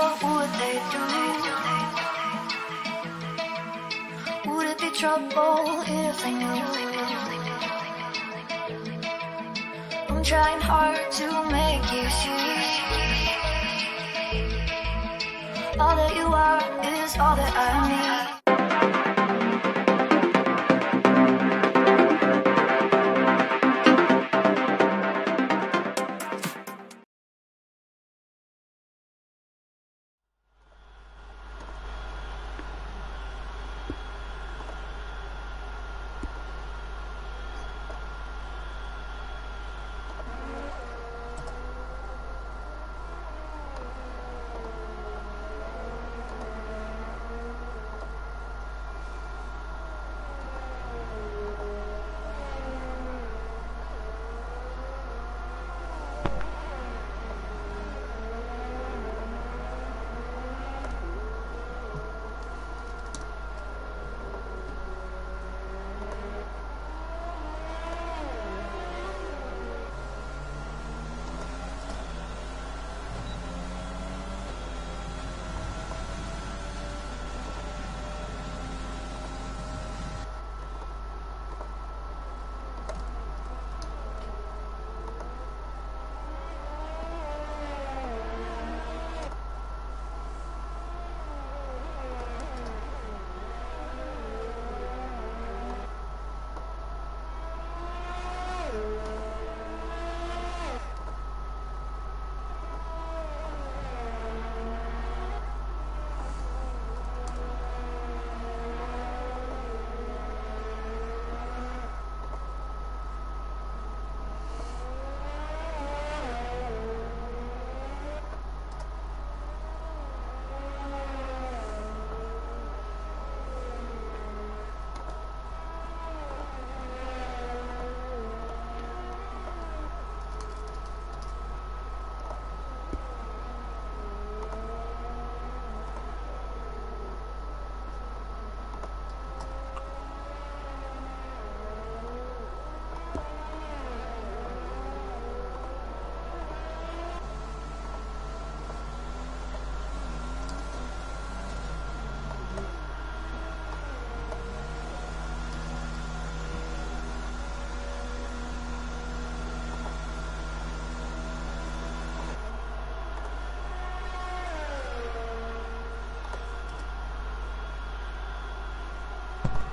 what would they do? Would it be trouble if they knew? I'm trying hard to make you see. All that you are is all that I need.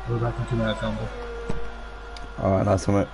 We're back in 2 minutes, Humble. Alright, nice one, mate.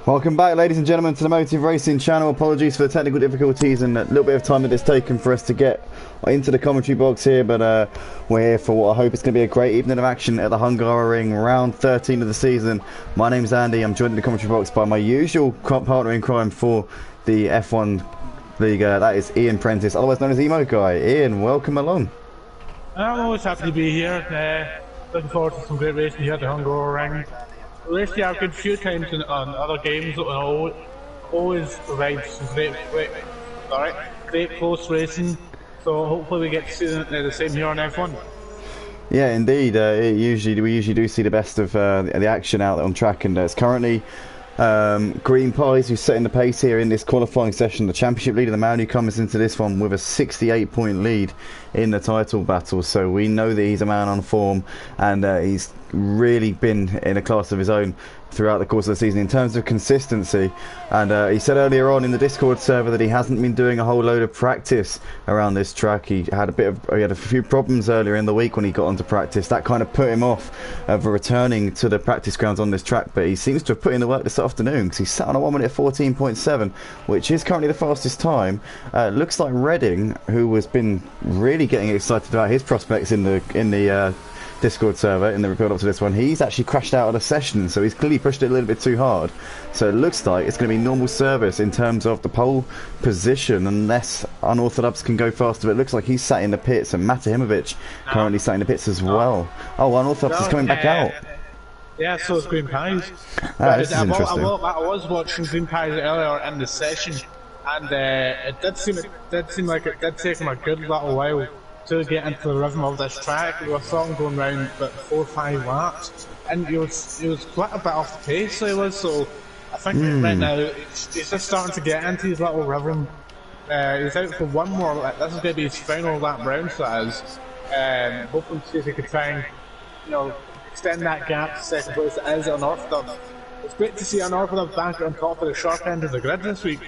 Welcome back, ladies and gentlemen, to the Motive Racing channel. Apologies for the technical difficulties and a little bit of time that it's taken for us to get into the commentary box here, but we're here for what I hope is going to be a great evening of action at the Hungary round 13 of the season. My name's Andy. I'm joined in the commentary box by my usual partner in crime for the F1 League. That is Ian Prentice, otherwise known as Emo Guy. Ian, welcome along. I'm always happy to be here. Looking forward to some great racing here at the Hungary. Raced here a good few times on other games, and always provides some great close racing. So hopefully we get to see the same here on F1. Yeah, indeed. We usually do see the best of the action out on track, and it's currently GreenPieBoy who's setting the pace here in this qualifying session. The championship leader, the man who comes into this one with a 68-point lead in the title battle. So we know that he's a man on form, and he's really been in a class of his own throughout the course of the season in terms of consistency. And he said earlier on in the Discord server that he hasn't been doing a whole load of practice around this track. He had a few problems earlier in the week when he got onto practice. That kind of put him off of returning to the practice grounds on this track, but he seems to have put in the work this afternoon, because he sat on a 1 minute 14.7, which is currently the fastest time. Looks like Redding, who has been really getting excited about his prospects in the Discord server in the build up to this one, he's actually crashed out of the session, so he's clearly pushed it a little bit too hard. So it looks like it's going to be normal service in terms of the pole position, unless Unorthodox can go faster. But it looks like he's sat in the pits, and Matahimovic currently sat in the pits as well. Oh, Unorthodox is coming back out. Yeah, so is GreenPieBoy. This is interesting. I was watching GreenPieBoy earlier in the session, and it did seem like it did take him a good little while to get into the rhythm of this track. We saw him going round about 4 or 5 laps, and he was quite a bit off the pace, so he was. So I think right now he's just starting to get into his little rhythm. He's out for one more lap. This is going to be his final lap round, so that is. Hoping to see if he could try and, extend that gap to second place as Unorthodox. It's great to see Unorthodox back on top of the sharp end of the grid this week.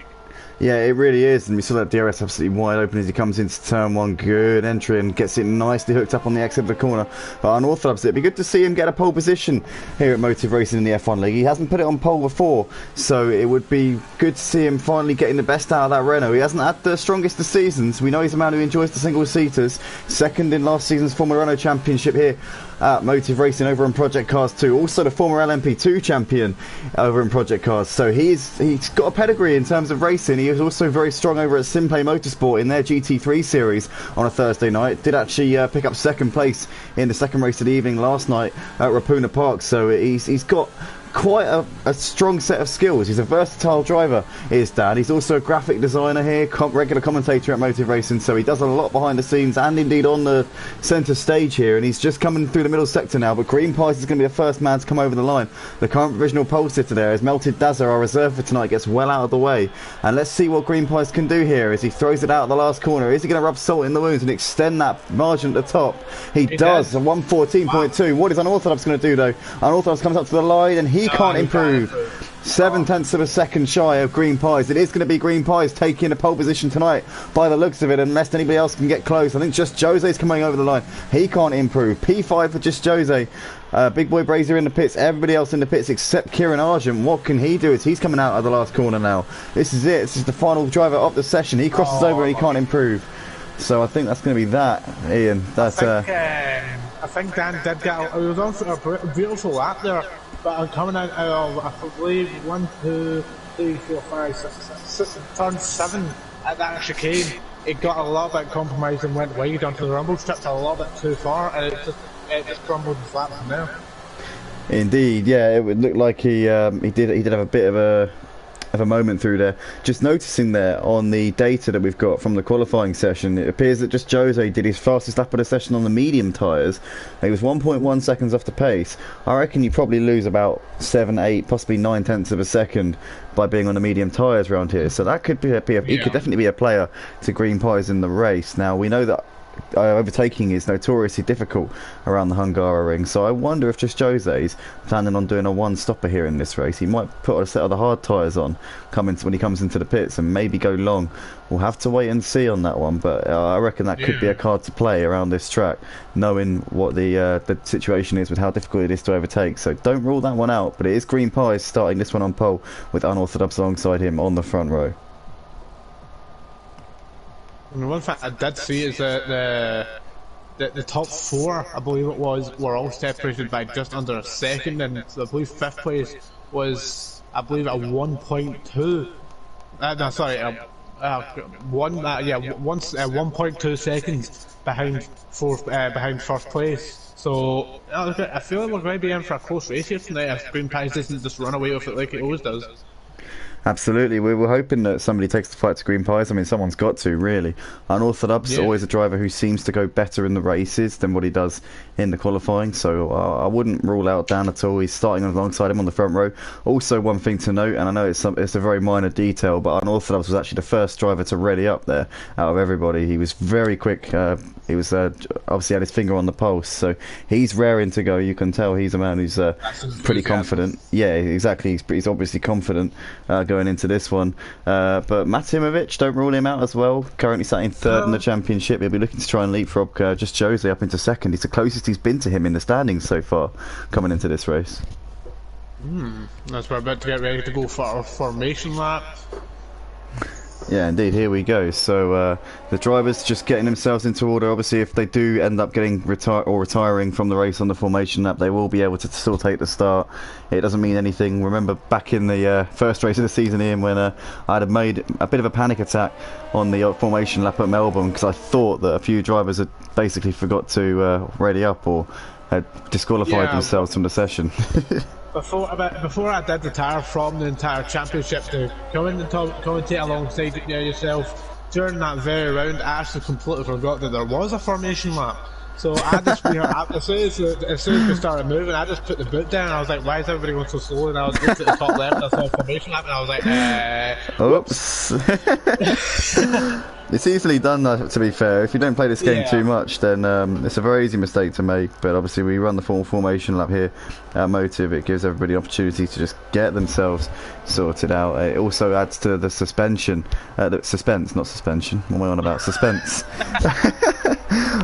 Yeah, it really is, and we saw that DRS absolutely wide open as he comes into turn 1. Good entry and gets it nicely hooked up on the exit of the corner. But Unorthodox, it'd be good to see him get a pole position here at Motive Racing in the F1 League. He hasn't put it on pole before, so it would be good to see him finally getting the best out of that Renault. He hasn't had the strongest of seasons. We know he's a man who enjoys the single-seaters. Second in last season's Formula Renault Championship here at Motive Racing over in Project Cars 2. Also the former LMP2 champion over in Project Cars. So he's got a pedigree in terms of racing. He was also very strong over at Simplay Motorsport in their GT3 series on a Thursday night. Did actually pick up second place in the second race of the evening last night at Rapuna Park. So he's got quite a strong set of skills. He's a versatile driver, is Dan. He's also a graphic designer here, regular commentator at Motive Racing, so he does a lot behind the scenes and indeed on the centre stage here, and he's just coming through the middle sector now. But GreenPieBoy is going to be the first man to come over the line. The current provisional pole sitter there is MeltedDazzer, our reserve for tonight, gets well out of the way, and let's see what GreenPieBoy can do here as he throws it out at the last corner. Is he going to rub salt in the wounds and extend that margin at the top? He does. A 1:14.2. What is Unorthodox going to do though? Unorthodox comes up to the line and he can't improve. 7/10 of a second shy of GreenPieBoy. It is going to be GreenPieBoy taking a pole position tonight by the looks of it, unless anybody else can get close. I think Just Jose's coming over the line. He can't improve. P5 for Just Jose. Big Boy Brazier in the pits. Everybody else in the pits except Kieran Argent. What can he do as he's coming out of the last corner now? This is it. This is the final driver of the session. He crosses over and he can't improve. So I think that's going to be that, Ian. That's I think Dan did get. It was also a beautiful lap there. But coming out of, I believe, 1, 2, 3, 4, 5, 6, turn 7 at that chicane, it got a little bit compromised and went wide onto the rumble strips a little bit too far, and it just crumbled and flat from there. Indeed, yeah, it would look like he did have a bit of a moment through there. Just noticing there on the data that we've got from the qualifying session, it appears that Just Jose did his fastest lap of the session on the medium tyres. He was 1.1 seconds off the pace. I reckon you probably lose about 7, 8, possibly 9/10 of a second by being on the medium tyres around here. So that could be he could definitely be a player to GreenPieBoy in the race. Now we know that overtaking is notoriously difficult around the Hungary ring. So I wonder if just Jose's planning on doing a one-stopper here in this race. He might put a set of the hard tyres on when he comes into the pits and maybe go long. We'll have to wait and see on that one, but I reckon that could be a card to play around this track, knowing what the situation is with how difficult it is to overtake. So don't rule that one out, but it is Green Pies starting this one on pole with Unorthodox alongside him on the front row. And one thing I did see is that the top 4, I believe it was, were all separated by just under a second, and I believe 5th place was, I believe, a 1.2. No, sorry, 1.2 seconds behind first place. So I feel like we're going to be in for a close race here tonight if Green Pies doesn't just run away with it like it always does. Absolutely, we were hoping that somebody takes the fight to Green Pies. I mean, someone's got to, really. Unorthodox, always a driver who seems to go better in the races than what he does in the qualifying, so I wouldn't rule out Dan at all. He's starting alongside him on the front row. Also, one thing to note, and I know it's a very minor detail, but Unorthodox was actually the first driver to ready up there out of everybody. He was very quick. He was obviously had his finger on the pulse, so he's raring to go. You can tell he's a man who's pretty confident. Yeah, exactly. He's obviously confident going into this one. But MeltedDazzer, don't rule him out as well. Currently sat in 3rd in the championship. He'll be looking to try and leapfrog just Jose up into 2nd. He's the closest he's been to him in the standings so far coming into this race. That's we're about to get ready to go for our formation lap. Yeah, indeed, here we go. So the drivers just getting themselves into order. Obviously, if they do end up getting retiring from the race on the formation lap, they will be able to still take the start. It doesn't mean anything. Remember back in the first race of the season, Ian, when I had made a bit of a panic attack on the formation lap at Melbourne because I thought that a few drivers had basically forgot to ready up or had disqualified themselves from the session. Before I did retire from the entire championship to come in and commentate alongside yourself, during that very round I actually completely forgot that there was a formation lap. So I just, as soon as we started moving, I just put the boot down and I was like, why is everybody going so slow? And I was just at the top left and I saw a formation lap and I was like, oops. It's easily done, to be fair. If you don't play this game too much, then it's a very easy mistake to make. But obviously, we run the full formation lap here at Motive. It gives everybody opportunity to just get themselves sorted out. It also adds to the suspension, the suspense, not suspension. What am I on about? Suspense.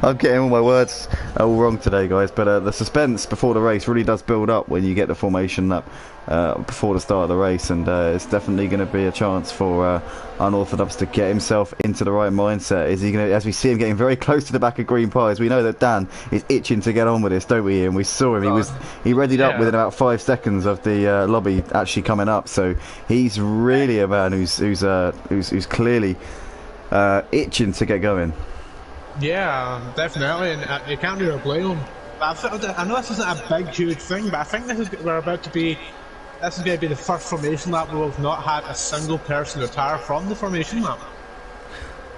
I'm getting all my words all wrong today, guys. But the suspense before the race really does build up when you get the formation lap before the start of the race, and it's definitely going to be a chance for Unorthodox to get himself into the right mindset. Is he going to, as we see him getting very close to the back of Green Pies, we know that Dan is itching to get on with this, don't we? And we saw him; he readied up within about 5 seconds of the lobby actually coming up. So he's really a man who's clearly itching to get going. Yeah, definitely, and you can't really blame him. But I know this isn't a big, huge thing, but I think this is going to be the first formation lap where we've not had a single person retire from the formation lap.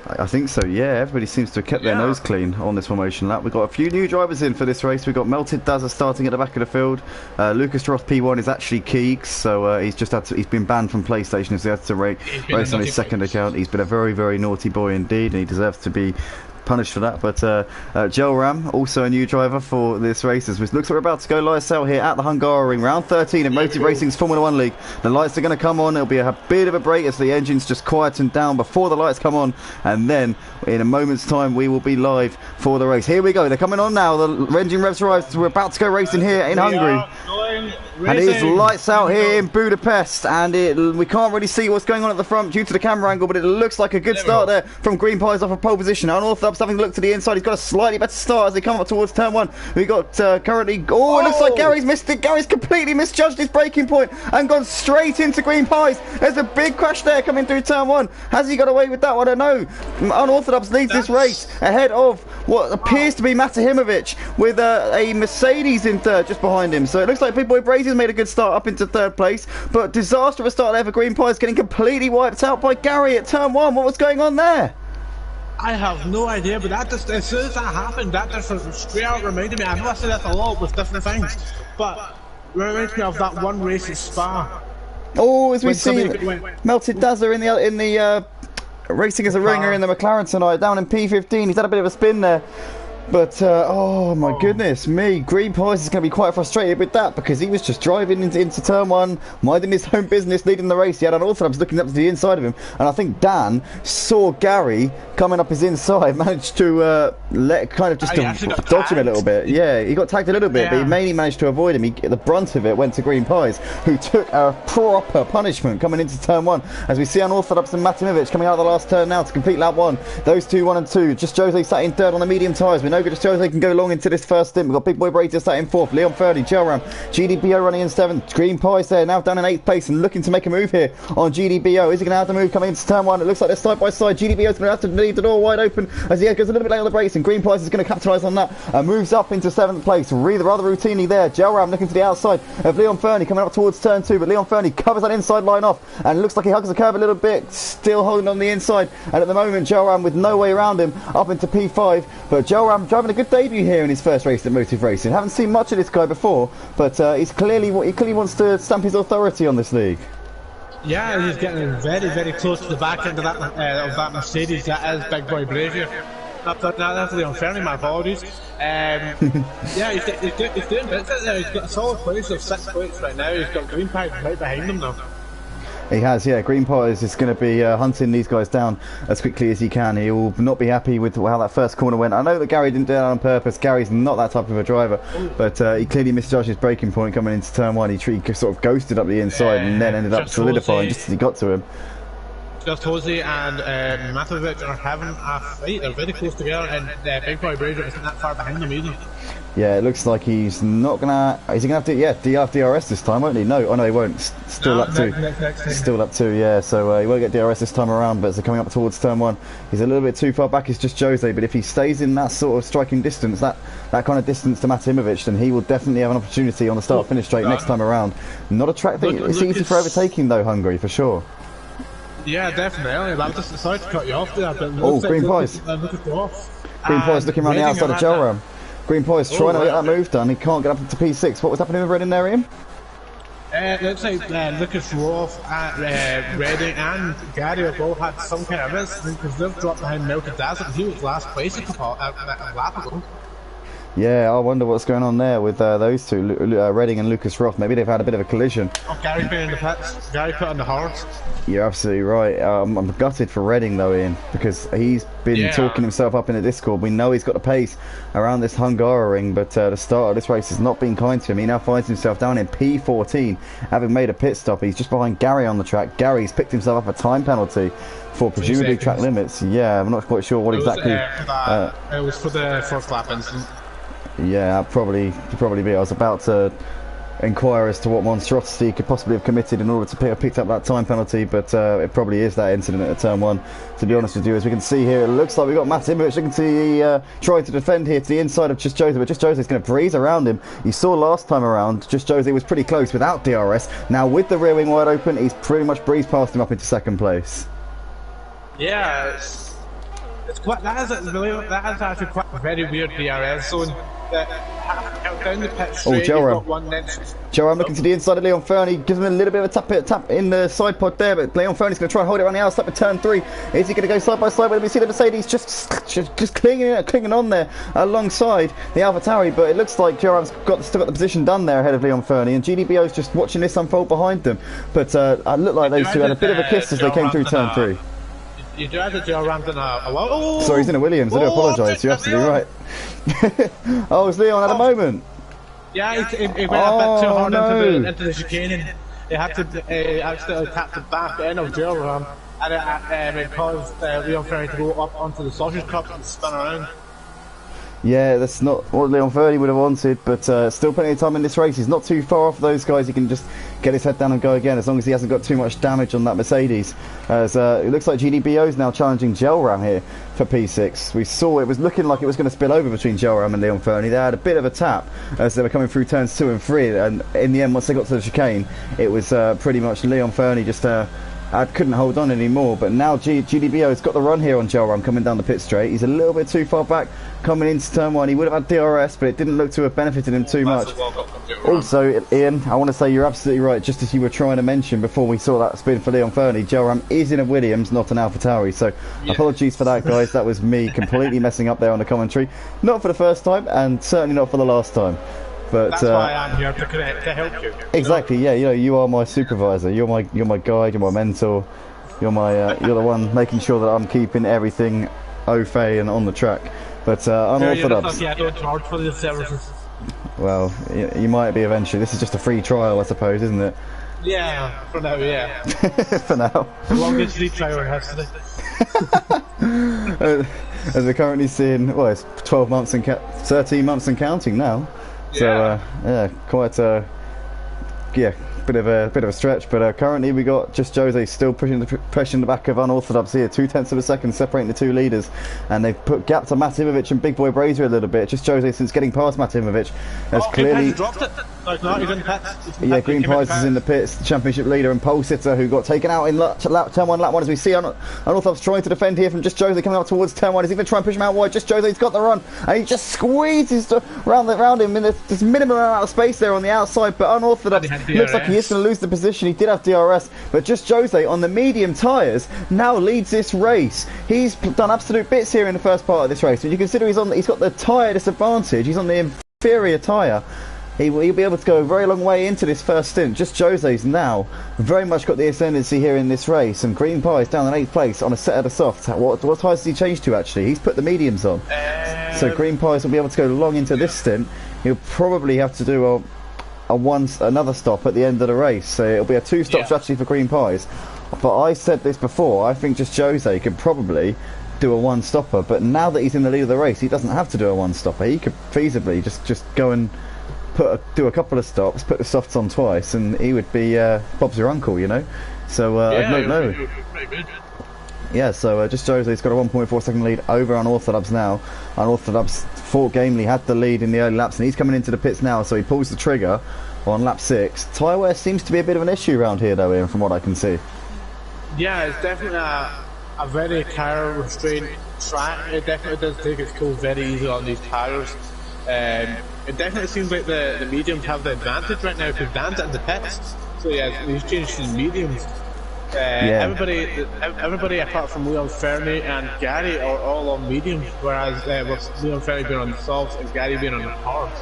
I think so, yeah. Everybody seems to have kept their nose clean on this formation lap. We've got a few new drivers in for this race. We've got MeltedDazzer starting at the back of the field. Lucas Roth P1 is actually Keeks, so he's been banned from PlayStation, so he had to race on his second account. He's been a very, very naughty boy indeed, and he deserves to be punished for that. But Joel Ram, also a new driver for this race, as it looks like we're about to go lights out here at the Hungary ring, round 13 in Motive Racing's Formula 1 League. The lights are going to come on. There'll be a bit of a break as the engines just quieten down before the lights come on, and then in a moment's time we will be live for the race. Here we go, they're coming on now. The engine revs arrived. We're about to go racing here in Hungary. And it is lights out here in Budapest, and we can't really see what's going on at the front due to the camera angle, but it looks like a good start there from Green Pies off a pole position. Unorthodox having a look to the inside. He's got a slightly better start as they come up towards turn 1. We got currently, it looks like Gary's missed it. Gary's completely misjudged his braking point and gone straight into Green Pies. There's a big crash there coming through turn 1. Has he got away with that one? I don't know. Unorthodox leads this race ahead of what appears to be MeltedDazzer with a Mercedes in third just behind him. So it looks like Big Boy Brazy's made a good start up into third place, but disastrous start there for Green Pies, getting completely wiped out by Gary at turn 1. What was going on there? I have no idea, but that just, as soon as that happened, that just straight out reminded me. I know I say that a lot with different things, but it reminds me of that one race at Spa. Oh, as we see MeltedDazzer in the racing as a ringer in the McLaren tonight, down in P15. He's had a bit of a spin there. But, oh my goodness me, Green Pies is going to be quite frustrated with that because he was just driving into turn one, minding his own business, leading the race. He had an orthodox looking up to the inside of him, and I think Dan saw Gary coming up his inside, managed to dodge him a little bit. Yeah, he got tagged a little bit, but he mainly managed to avoid him. The brunt of it went to Green Pies, who took a proper punishment coming into turn one. As we see Unorthodox and Matimovic coming out of the last turn now to complete lap one. Those two, 1 and 2. Just Jose sat in third on the medium tyres. We know Just Jose can go long into this first stint. We've got Big Boy Brazier sat in fourth. Leon Ferdy, Gelram, GDBO running in seventh. Green Pies there, now down in eighth place and looking to make a move here on GDBO. Is he going to have to move coming into turn one? It looks like they're side by side. GDBO's going to have to leave the door wide open as he goes a little bit late on the brakes, and Green Pies is going to capitalise on that and moves up into seventh place. Rather routinely there. Gelram looking to the outside of Leon Fernie coming up towards turn two, but Leon Fernie covers that inside line off and it looks like he hugs the curve a little bit, still holding on the inside. And at the moment, Gelram with no way around him up into P5. But Gelram driving a good debut here in his first race at Motive Racing. Haven't seen much of this guy before, but he clearly wants to stamp his authority on this league. Yeah, he's getting very, very close to the back end of that Mercedes. That is Big Boy Brazier. That's Leon Fernie, my apologies. Yeah, he's doing bits out there. He's got a solid place of 6 points right now. He's got Green Pies right behind him though. He has, yeah. Green Pies is going to be hunting these guys down as quickly as he can. He will not be happy with how that first corner went. I know that Gary didn't do that on purpose. Gary's not that type of a driver, but he clearly misjudged his braking point coming into turn one. He sort of ghosted up the inside and then ended up solidifying just as he got to him. Just Jose and Matovic are having a fight. They're very close together, and Big Boy Brazier isn't that far behind them either. Yeah, it looks like he's not gonna. Is he gonna have to? Yeah, DRS this time, won't he? No, oh no, he won't. Still up two. Still up two. Yeah, so he won't get DRS this time around. But as they're coming up towards turn one, he's a little bit too far back. It's just Jose, but if he stays in that sort of striking distance, that kind of distance to Matimovic, then he will definitely have an opportunity on the start-finish straight next time around. Not a track thing. It's easy for overtaking though, Hungary for sure. Yeah, definitely. I just decided to cut you off there. But Green Pies. Green Pies looking around the outside of Gelram. Green Pies trying to get that move done. He can't get up to P6. What was happening with Redding there, Ian? It looks like Lucas Roth, Redding and Gary have all had some kind of incident because they've dropped behind MeltedDazzer and he was last place a lap ago. Yeah, I wonder what's going on there with those two, Redding and Lucas Roth. Maybe they've had a bit of a collision. Oh, Gary's been in the pits. Gary put on the hards. You're absolutely right. I'm gutted for Redding though, Ian, because he's been talking himself up in the Discord. We know he's got the pace around this Hungaroring, but the start of this race has not been kind to him. He now finds himself down in P14, having made a pit stop. He's just behind Gary on the track. Gary's picked himself up a time penalty for presumably track limits. Yeah, I'm not quite sure what exactly. It was for the first lap incident. Yeah, probably be. I was about to inquire as to what monstrosity he could possibly have committed in order to have picked up that time penalty, but it probably is that incident at turn one, to be honest with you. As we can see here, it looks like we've got Matimovic looking to trying to defend here to the inside of Just Jose, but Just Jose is going to breeze around him. You saw last time around, Just Jose was pretty close without DRS. Now with the rear wing wide open, he's pretty much breezed past him up into second place. Yeah, it's quite, that is actually quite a very weird DRS zone. Down the pit straight, Gelram looking to the inside of Leon Fernie, gives him a little bit of a tap in the side pod there, but Leon Fernie's going to try and hold it around the outside of turn three. Is he going to go side by side? Well, we see the Mercedes just clinging on there alongside the AlphaTauri, but it looks like Gelram's still got the position done there ahead of Leon Fernie, and GDBO's just watching this unfold behind them. But it looked like those two had a bit of a kiss as they came through turn three. You do have the Gelram in a Sorry, he's in a Williams. I do apologise. You're absolutely right. Oh, it's Leon at a moment. Yeah, he went a bit too hard into the chicane and he had to accidentally tap the back end of Gelram and it caused Leon Fernie to go up onto the sausage cup and spin around. Yeah, that's not what Leon Fernie would have wanted, but still plenty of time in this race. He's not too far off those guys. He can just get his head down and go again, as long as he hasn't got too much damage on that Mercedes. As it looks like GDBO is now challenging Gelram here for P6. We saw it was looking like it was going to spill over between Gelram and Leon Fernie. They had a bit of a tap as they were coming through turns 2 and 3, and in the end, once they got to the chicane, it was pretty much Leon Fernie just I couldn't hold on anymore, but now GDBO's got the run here on Gel Run coming down the pit straight. He's a little bit too far back coming into turn 1. He would have had DRS, but it didn't look to have benefited him too much. Also, Ian, I want to say you're absolutely right, just as you were trying to mention before we saw that spin for Leon Fernie, Gel Run is in a Williams, not an AlphaTauri, so apologies for that, guys. That was me completely messing up there on the commentary. Not for the first time, and certainly not for the last time. But that's why I'm here to help you. Exactly, yeah. You know, you are my supervisor. You're my guide. You're my mentor. You're my you're the one making sure that I'm keeping everything au fait and on the track. But unorthodox. I don't charge for the services. Well, you might be eventually. This is just a free trial, I suppose, isn't it? Yeah, for now, yeah. For now. The longest free trial yesterday. As we're currently seeing, well, it's 12 months and 13 months and counting now. So yeah, quite a bit of a stretch, but currently we got Just Jose still pushing the back of Unorthodox here, 0.2 of a second separating the two leaders, and they've put gap to Matimovic and Big Boy Brazier a little bit. Just Jose, since getting past Matimovic, has clearly dropped it. Like, no, he's in pits. Yeah, Green Pies is in the pits, the championship leader, and Pole Sitter, who got taken out in turn 1, lap 1, as we see. Unorthodox trying to defend here from Just Jose coming up towards turn 1. Is he going to try and push him out wide? Just Jose's got the run, and he just squeezes around him, and there's minimum amount of space there on the outside, but Unorthodox looks like he is going to lose the position. He did have DRS, but Just Jose on the medium tyres now leads this race. He's done absolute bits here in the first part of this race. When you consider he's got the tyre disadvantage, he's on the inferior tyre. He'll be able to go a very long way into this first stint. Just Jose's now very much got the ascendancy here in this race, and Green Pie's down in 8th place on a set of the softs. What tyres has he changed to actually? He's put the mediums on. So Green Pies will be able to go long into this stint. He'll probably have to do another stop at the end of the race. So it'll be a 2-stop strategy for Green Pies. But I said this before, I think Just Jose could probably do a 1-stopper, but now that he's in the lead of the race, he doesn't have to do a 1-stopper. He could feasibly just go and do a couple of stops, put the softs on twice, and he would be Bob's your uncle, you know. So I don't know. Yeah, so Just Jose's got a 1.4 second lead over Unorthodox now. Unorthodox fought gamely, had the lead in the early laps, and he's coming into the pits now, so he pulls the trigger on lap 6. Tyre wear seems to be a bit of an issue around here though, Ian, from what I can see. Yeah, it's definitely a very tyre restrained track. It definitely does take its toll very easy on these tyres. It definitely seems like the mediums have the advantage right now because Dan's in the pits. So yeah, he's changed to mediums. Everybody apart from Leon Fernie and Gary are all on mediums, whereas with Leon Fernie being on the softs and Gary being on the hards.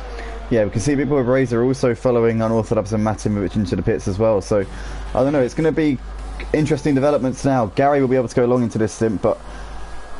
Yeah, we can see Big Boy Razor also following Unorthodox and Matimovic into the pits as well. So I don't know, it's going to be interesting developments now. Gary will be able to go long into this stint, but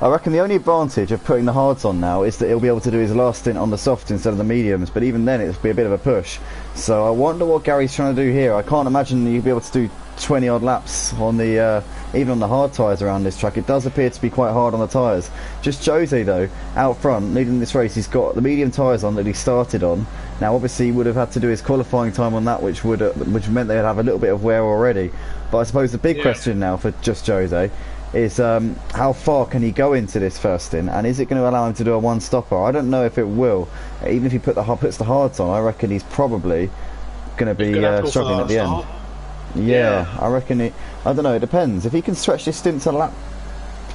I reckon the only advantage of putting the hards on now is that he'll be able to do his last stint on the softs instead of the mediums, but even then it'll be a bit of a push. So I wonder what Gary's trying to do here. I can't imagine he'll be able to do 20 odd laps on the even on the hard tyres around this track. It does appear to be quite hard on the tyres. Just Jose though, out front, leading this race, he's got the medium tyres on that he started on. Now obviously he would have had to do his qualifying time on that, which meant they'd have a little bit of wear already. But I suppose the big question now for Just Jose is how far can he go into this first stint, and is it going to allow him to do a 1-stopper? I don't know if it will. Even if he puts the hards on, I reckon he's probably going to be struggling at the end. Yeah, I reckon I don't know, it depends. If he can stretch this stint to lap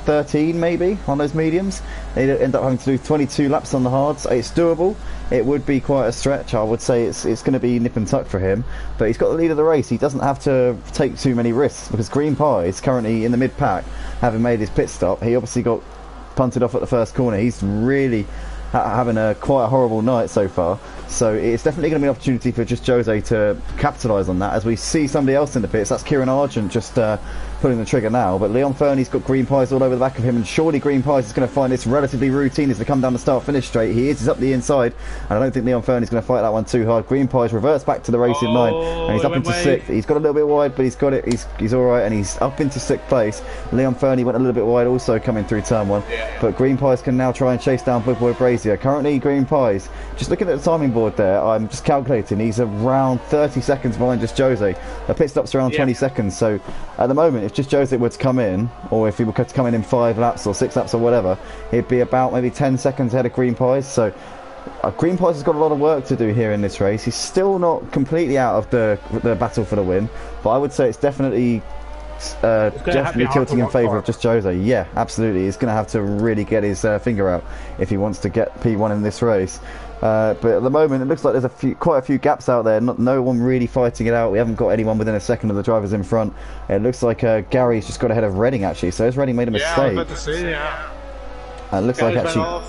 13 maybe on those mediums, he'd end up having to do 22 laps on the hards. It's doable. It would be quite a stretch. I would say it's going to be nip and tuck for him, but he's got the lead of the race. He doesn't have to take too many risks because Green Pie is currently in the mid pack, having made his pit stop. He obviously got punted off at the first corner. He's really having quite a horrible night so far, so it's definitely going to be an opportunity for Just Jose to capitalise on that, as we see somebody else in the pits. That's Kieran Argent just pulling the trigger now, but Leon Fernie's got Green Pies all over the back of him, and surely Green Pies is going to find this relatively routine as they come down the start finish straight. He's up the inside, and I don't think Leon Fernie's going to fight that one too hard. Green Pies reverts back to the racing line, and he's up into 6th. He's got a little bit wide, but he's got it. He's alright, and he's up into 6th place. Leon Fernie went a little bit wide also coming through turn 1, but Green Pies can now try and chase down Big Boy Brazier. Currently Green Pies, just looking at the timing board there, I'm just calculating, he's around 30 seconds behind Just Jose. The pit stop's around 20 seconds, so at the moment if Just Jose were to come in, or if he were to come in 5 laps or 6 laps or whatever, he'd be about maybe 10 seconds ahead of Green Pies. So Green Pies has got a lot of work to do here in this race. He's still not completely out of the battle for the win, but I would say it's definitely definitely tilting in favour of just Jose. Yeah, absolutely. He's going to have to really get his finger out if he wants to get P1 in this race. But at the moment, it looks like there's quite a few gaps out there. No one really fighting it out. We haven't got anyone within a second of the drivers in front. It looks like Gary's just got ahead of Redding, actually. So has Redding made a mistake? Yeah, I was about to say, yeah. It looks like actually...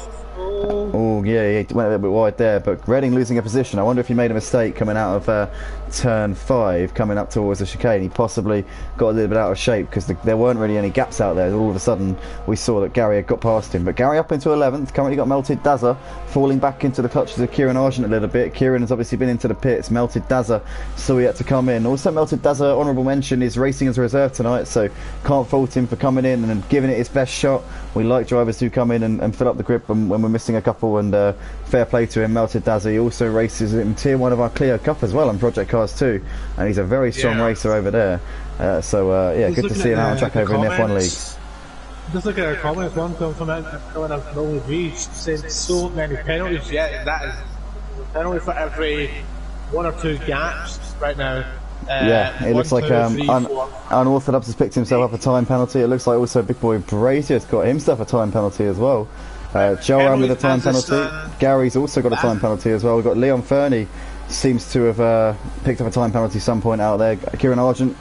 Oh, yeah, he went a little bit wide there, but Redding losing a position. I wonder if he made a mistake coming out of turn 5, coming up towards the chicane. He possibly got a little bit out of shape because there weren't really any gaps out there. All of a sudden, we saw that Gary had got past him. But Gary up into 11th, currently got MeltedDazzer, falling back into the clutches of Kieran Argent a little bit. Kieran has obviously been into the pits. MeltedDazzer still yet to come in. Also, MeltedDazzer, honourable mention, is racing as a reserve tonight, so can't fault him for coming in and giving it his best shot. We like drivers who come in and fill up the grip when we're missing a couple, and fair play to him. MeltedDazzer, he also races in Tier 1 of our Clio Cup as well on Project Cars 2, and he's a very strong racer over there. Yeah, good to see him out on track over in the F1 League. Just look at our comments, one coming out from Nolan V saying so many penalties. Yeah, that is a penalty for every 1 or 2 gaps right now. Yeah, it looks like Unorthodox has picked himself up a time penalty. It looks like also Big Boy Brazier's got himself a time penalty as well. Joe with a time penalty. Gary's also got a time penalty as well. We've got Leon Fernie seems to have picked up a time penalty some point out there. Kieran Argent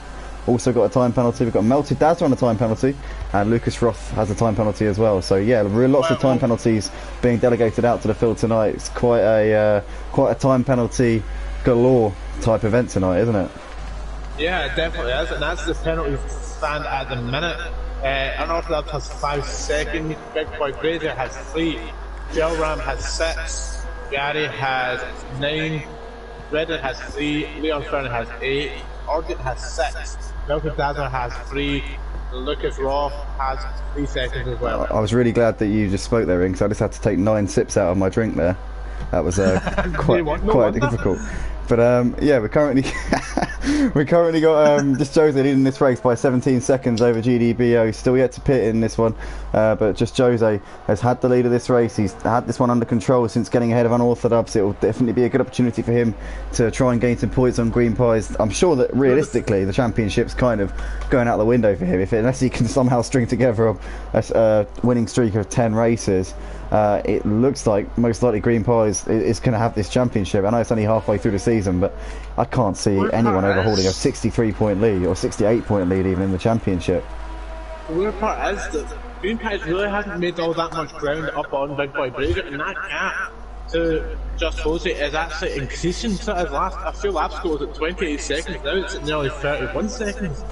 also got a time penalty. We've got MeltedDazzer on a time penalty, and Lucas Roth has a time penalty as well. So yeah, lots of time penalties being delegated out to the field tonight. It's quite a time penalty galore type event tonight, isn't it? Yeah, it definitely is, and that's the penalty stand at the minute. Unorthodox has 5 seconds, Big Boy Brazier has 3, Gelram has 6, Gary has 9, Reddit has 3, Leon Fern has 8, Argent has 6, MeltedDazzer has 3, Lucas Roth has 3 seconds as well. I was really glad that you just spoke there, because I just had to take 9 sips out of my drink there. That was quite difficult. But yeah, we're currently got just Jose leading this race by 17 seconds over GDBO. Still yet to pit in this one, but just Jose has had the lead of this race. He's had this one under control since getting ahead of Unorthodox. It will definitely be a good opportunity for him to try and gain some points on green pies. I'm sure that realistically the championship's kind of going out the window for him unless he can somehow string together a winning streak of 10 races. It looks like most likely Green Pies is going to have this championship. I know it's only halfway through the season, but I can't see anyone overholding a 63-point lead or 68-point lead even in the championship. The weird part is that Green Pies really hasn't made all that much ground up on Big Boy Brazier, and that gap to Just Jose is actually increasing. So his a few lap score was at 28 seconds, now it's at nearly 31 seconds.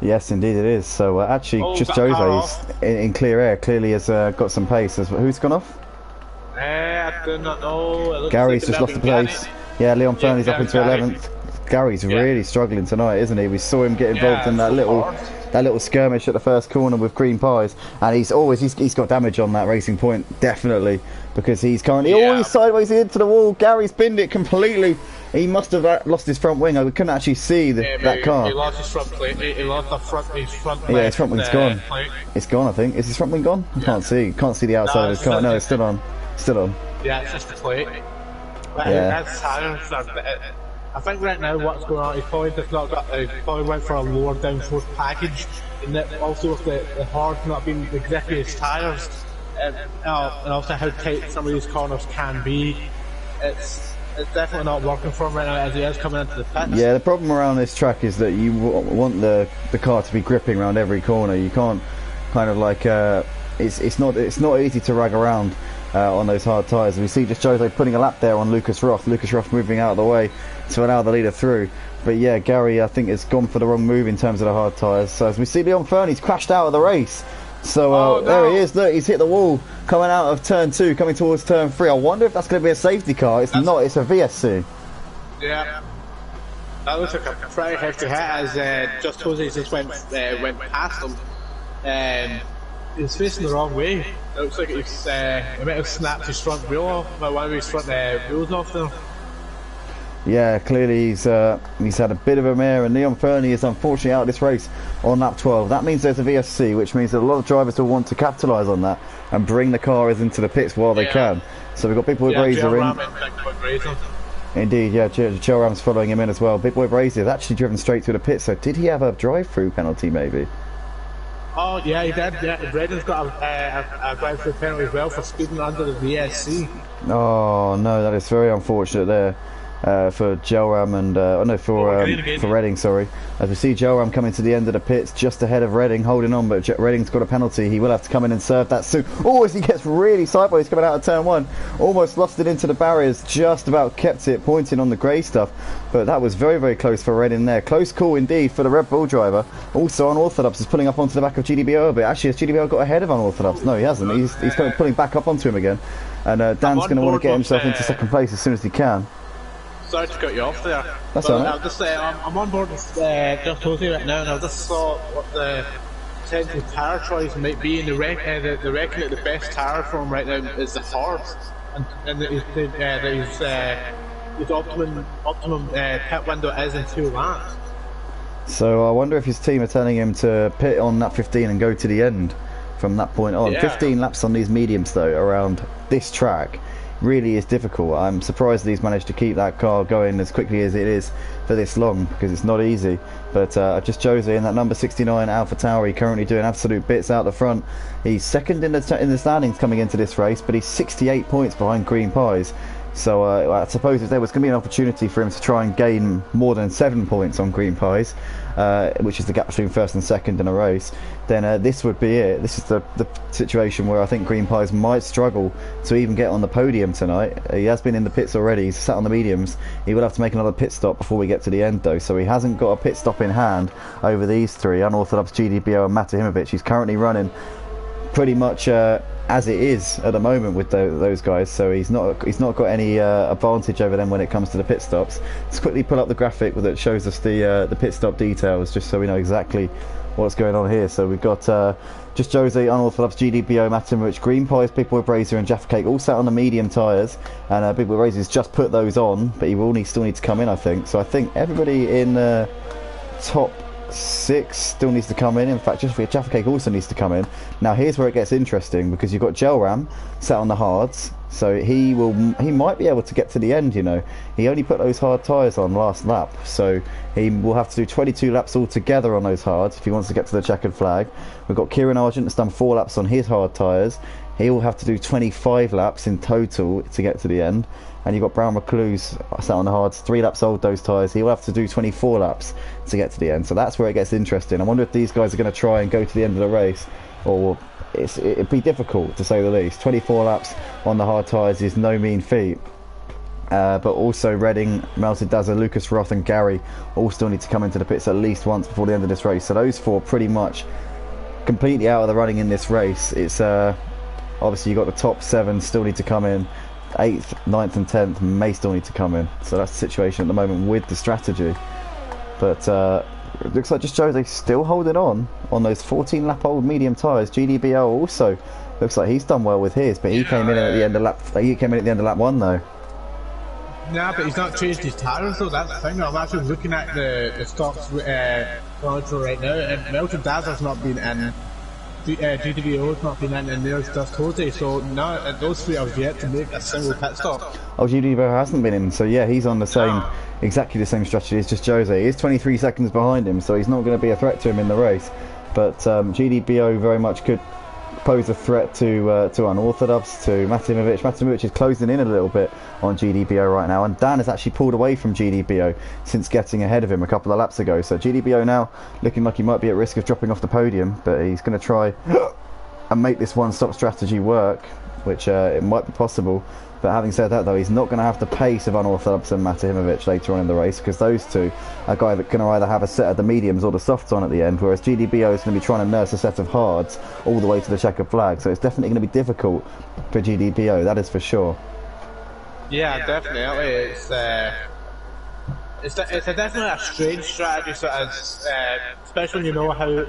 Yes, indeed it is. So actually, just Jose's in clear air clearly has got some pace. Who's gone off? I do not know. Gary's just lost the place. Yeah, Leon Fernie's up into 11th. Gary's really struggling tonight, isn't he? We saw him get involved in that little skirmish at the first corner with Green Pies, and he's got damage on that racing point, definitely, because he's currently always sideways into the wall. Gary's pinned it completely. He must have lost his front wing. I couldn't actually see that car. He lost his front plate. He lost his front yeah, his front wing's gone. It's gone, I think. Is his front wing gone? I can't see the outside of his car. No, it's still on. Yeah, it's just the plate. Yeah. That's I think right now what's going on, he's probably just not got, probably went for a lower downforce package, and that also with the hard not being exactly his tyres, and also how tight some of these corners can be. It's definitely not working for him right now as he is coming into the pits. Yeah, the problem around this track is that you want the car to be gripping around every corner. You can't kind of like it's not easy to rag around on those hard tyres. We see just Jose putting a lap there on Lucas Roth. Lucas Roth moving out of the way to allow the leader through. But yeah, Gary I think has gone for the wrong move in terms of the hard tyres. So as we see Leon Fernie's crashed out of the race. So there he is, look, he's hit the wall coming out of turn 2, coming towards turn 3. I wonder if that's going to be a safety car. It's not, it's a VSC. Yeah. That looks like a pretty hefty hit as Just Jose just went past him. He's facing the wrong way. It looks like he might have snapped his front wheel off, one of his front wheels off there. Yeah, clearly he's had a bit of a mare, and Leon Fernie is unfortunately out of this race on lap 12. That means there's a VSC, which means that a lot of drivers will want to capitalise on that and bring the cars into the pits while they can. So we've got Big Boy Brazier in. Indeed, yeah, Joe Ram's following him in as well. Big Boy Brazy has actually driven straight through the pit, so did he have a drive-through penalty maybe? Oh yeah, he did. Yeah, Braden's got a drive-through penalty as well for speeding under the VSC. Oh no, that is very unfortunate there. For Joram and for Redding, sorry. As we see Joram coming to the end of the pits, just ahead of Redding, holding on, but Redding's got a penalty. He will have to come in and serve that soon. Oh, as he gets really sideways coming out of turn one, almost lost it into the barriers, just about kept it pointing on the grey stuff. But that was very, very close for Redding there. Close call indeed for the Red Bull driver. Also, Unorthodox is pulling up onto the back of GDBO a bit. Actually, has GDBO got ahead of Unorthodox? No, he hasn't. He's kind of pulling back up onto him again. And Dan's going to want to get himself into second place as soon as he can. Sorry to cut you off there. That's alright. I'm on board with Just Totally right now, and I just saw what the potential tyre choice might be, and they reckon that the best tyre for him right now is the hards, and that his optimum pit window is in 2 laps. So I wonder if his team are telling him to pit on lap 15 and go to the end from that point on. Yeah. 15 laps on these mediums though around this track really is difficult. I'm surprised that he's managed to keep that car going as quickly as it is for this long, because it's not easy. But just Jose in that number 69 Alpha Tauri currently doing absolute bits out the front. He's second in the standings coming into this race, but he's 68 points behind Green Pies. So I suppose if there was going to be an opportunity for him to try and gain more than 7 points on Green Pies, which is the gap between first and second in a race, then this would be it. This is the situation where I think Green Pies might struggle to even get on the podium tonight. He has been in the pits already, he's sat on the mediums. He will have to make another pit stop before we get to the end though, so he hasn't got a pit stop in hand over these three, Unorthodox, GDBO and MeltedDazzer. He's currently running pretty much as it is at the moment with those guys, so he's not got any advantage over them when it comes to the pit stops. Let's quickly pull up the graphic that shows us the pit stop details, just so we know exactly what's going on here. So we've got just Jose, Unorthodox, GDBO, MeltedDazzer, Green Pies, Big Boy Brazier and Jaffa Cake all sat on the medium tyres, and Big Boy Brazier's just put those on, but he will still need to come in, I think. So I think everybody in top 6 still needs to come in. In fact, Jaffa Cake also needs to come in. Now here's where it gets interesting, because you've got Gelram sat on the hards, so he might be able to get to the end. You know, he only put those hard tyres on last lap, so he will have to do 22 laps altogether on those hards if he wants to get to the checkered flag. We've got Kieran Argent that's done 4 laps on his hard tyres. He will have to do 25 laps in total to get to the end. And you've got Brown Recluse sat on the hards, 3 laps old those tyres. He will have to do 24 laps to get to the end. So that's where it gets interesting. I wonder if these guys are going to try and go to the end of the race, or it'd be difficult to say the least. 24 laps on the hard tyres is no mean feat. But also Redding, MeltedDazzer, Lucas Roth and Gary all still need to come into the pits at least once before the end of this race. So those 4 pretty much completely out of the running in this race. It's obviously you've got the top 7 still need to come in. 8th, 9th and 10th may still need to come in. So that's the situation at the moment with the strategy. But it looks like just Jose's still holding on those 14 lap old medium tyres. GDBO also looks like he's done well with his, but he came in at the end of lap 1 though. Yeah, but he's not changed his tyres though, that's the thing. I'm actually looking at the stocks right now, and MeltedDazzer's not been in. GDBO's not been in, and there's just Jose, so now those 3 have yet to make a single pit stop. Oh, GDBO hasn't been in, so yeah, he's on the same, exactly the same strategy as just Jose. He's 23 seconds behind him, so he's not going to be a threat to him in the race. But GDBO very much could pose a threat to Unorthodox, to MeltedDazzer. MeltedDazzer is closing in a little bit on GDBO right now, and Dan has actually pulled away from GDBO since getting ahead of him a couple of laps ago. So GDBO now looking like he might be at risk of dropping off the podium, but he's going to try and make this one-stop strategy work, which it might be possible. But having said that though, he's not going to have the pace of Unorthodox and MeltedDazzer later on in the race, because those 2 are guys that can either have a set of the mediums or the softs on at the end, whereas GDBO is going to be trying to nurse a set of hards all the way to the checkered flag. So it's definitely going to be difficult for GDBO, that is for sure. Yeah, definitely. It's definitely a strange strategy, so as especially when you know how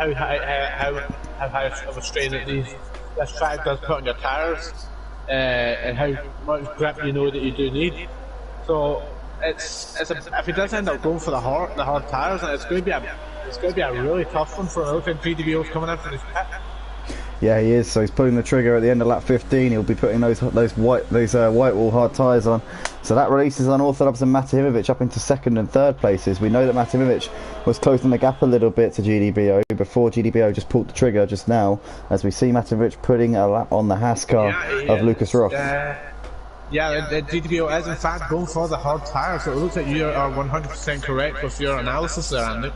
high of a strain that this track does put on your tyres. And how much grip you know that you do need. So if he does end up going for the hard tyres, then it's going to be a really tough one for him. I don't think GDBO's coming in for this pit. Yeah, he is. So he's pulling the trigger at the end of lap 15. He'll be putting those white wall hard tyres on. So that releases Unorthodox and MeltedDazzer up into 2nd and 3rd places. We know that MeltedDazzer was closing the gap a little bit to GDBO before GDBO just pulled the trigger just now, as we see MeltedDazzer putting a lap on the Haas car of Lucas Roth. Yeah, GDBO is in fact going for the hard tyre, so it looks like you are 100% correct with your analysis there, Andy.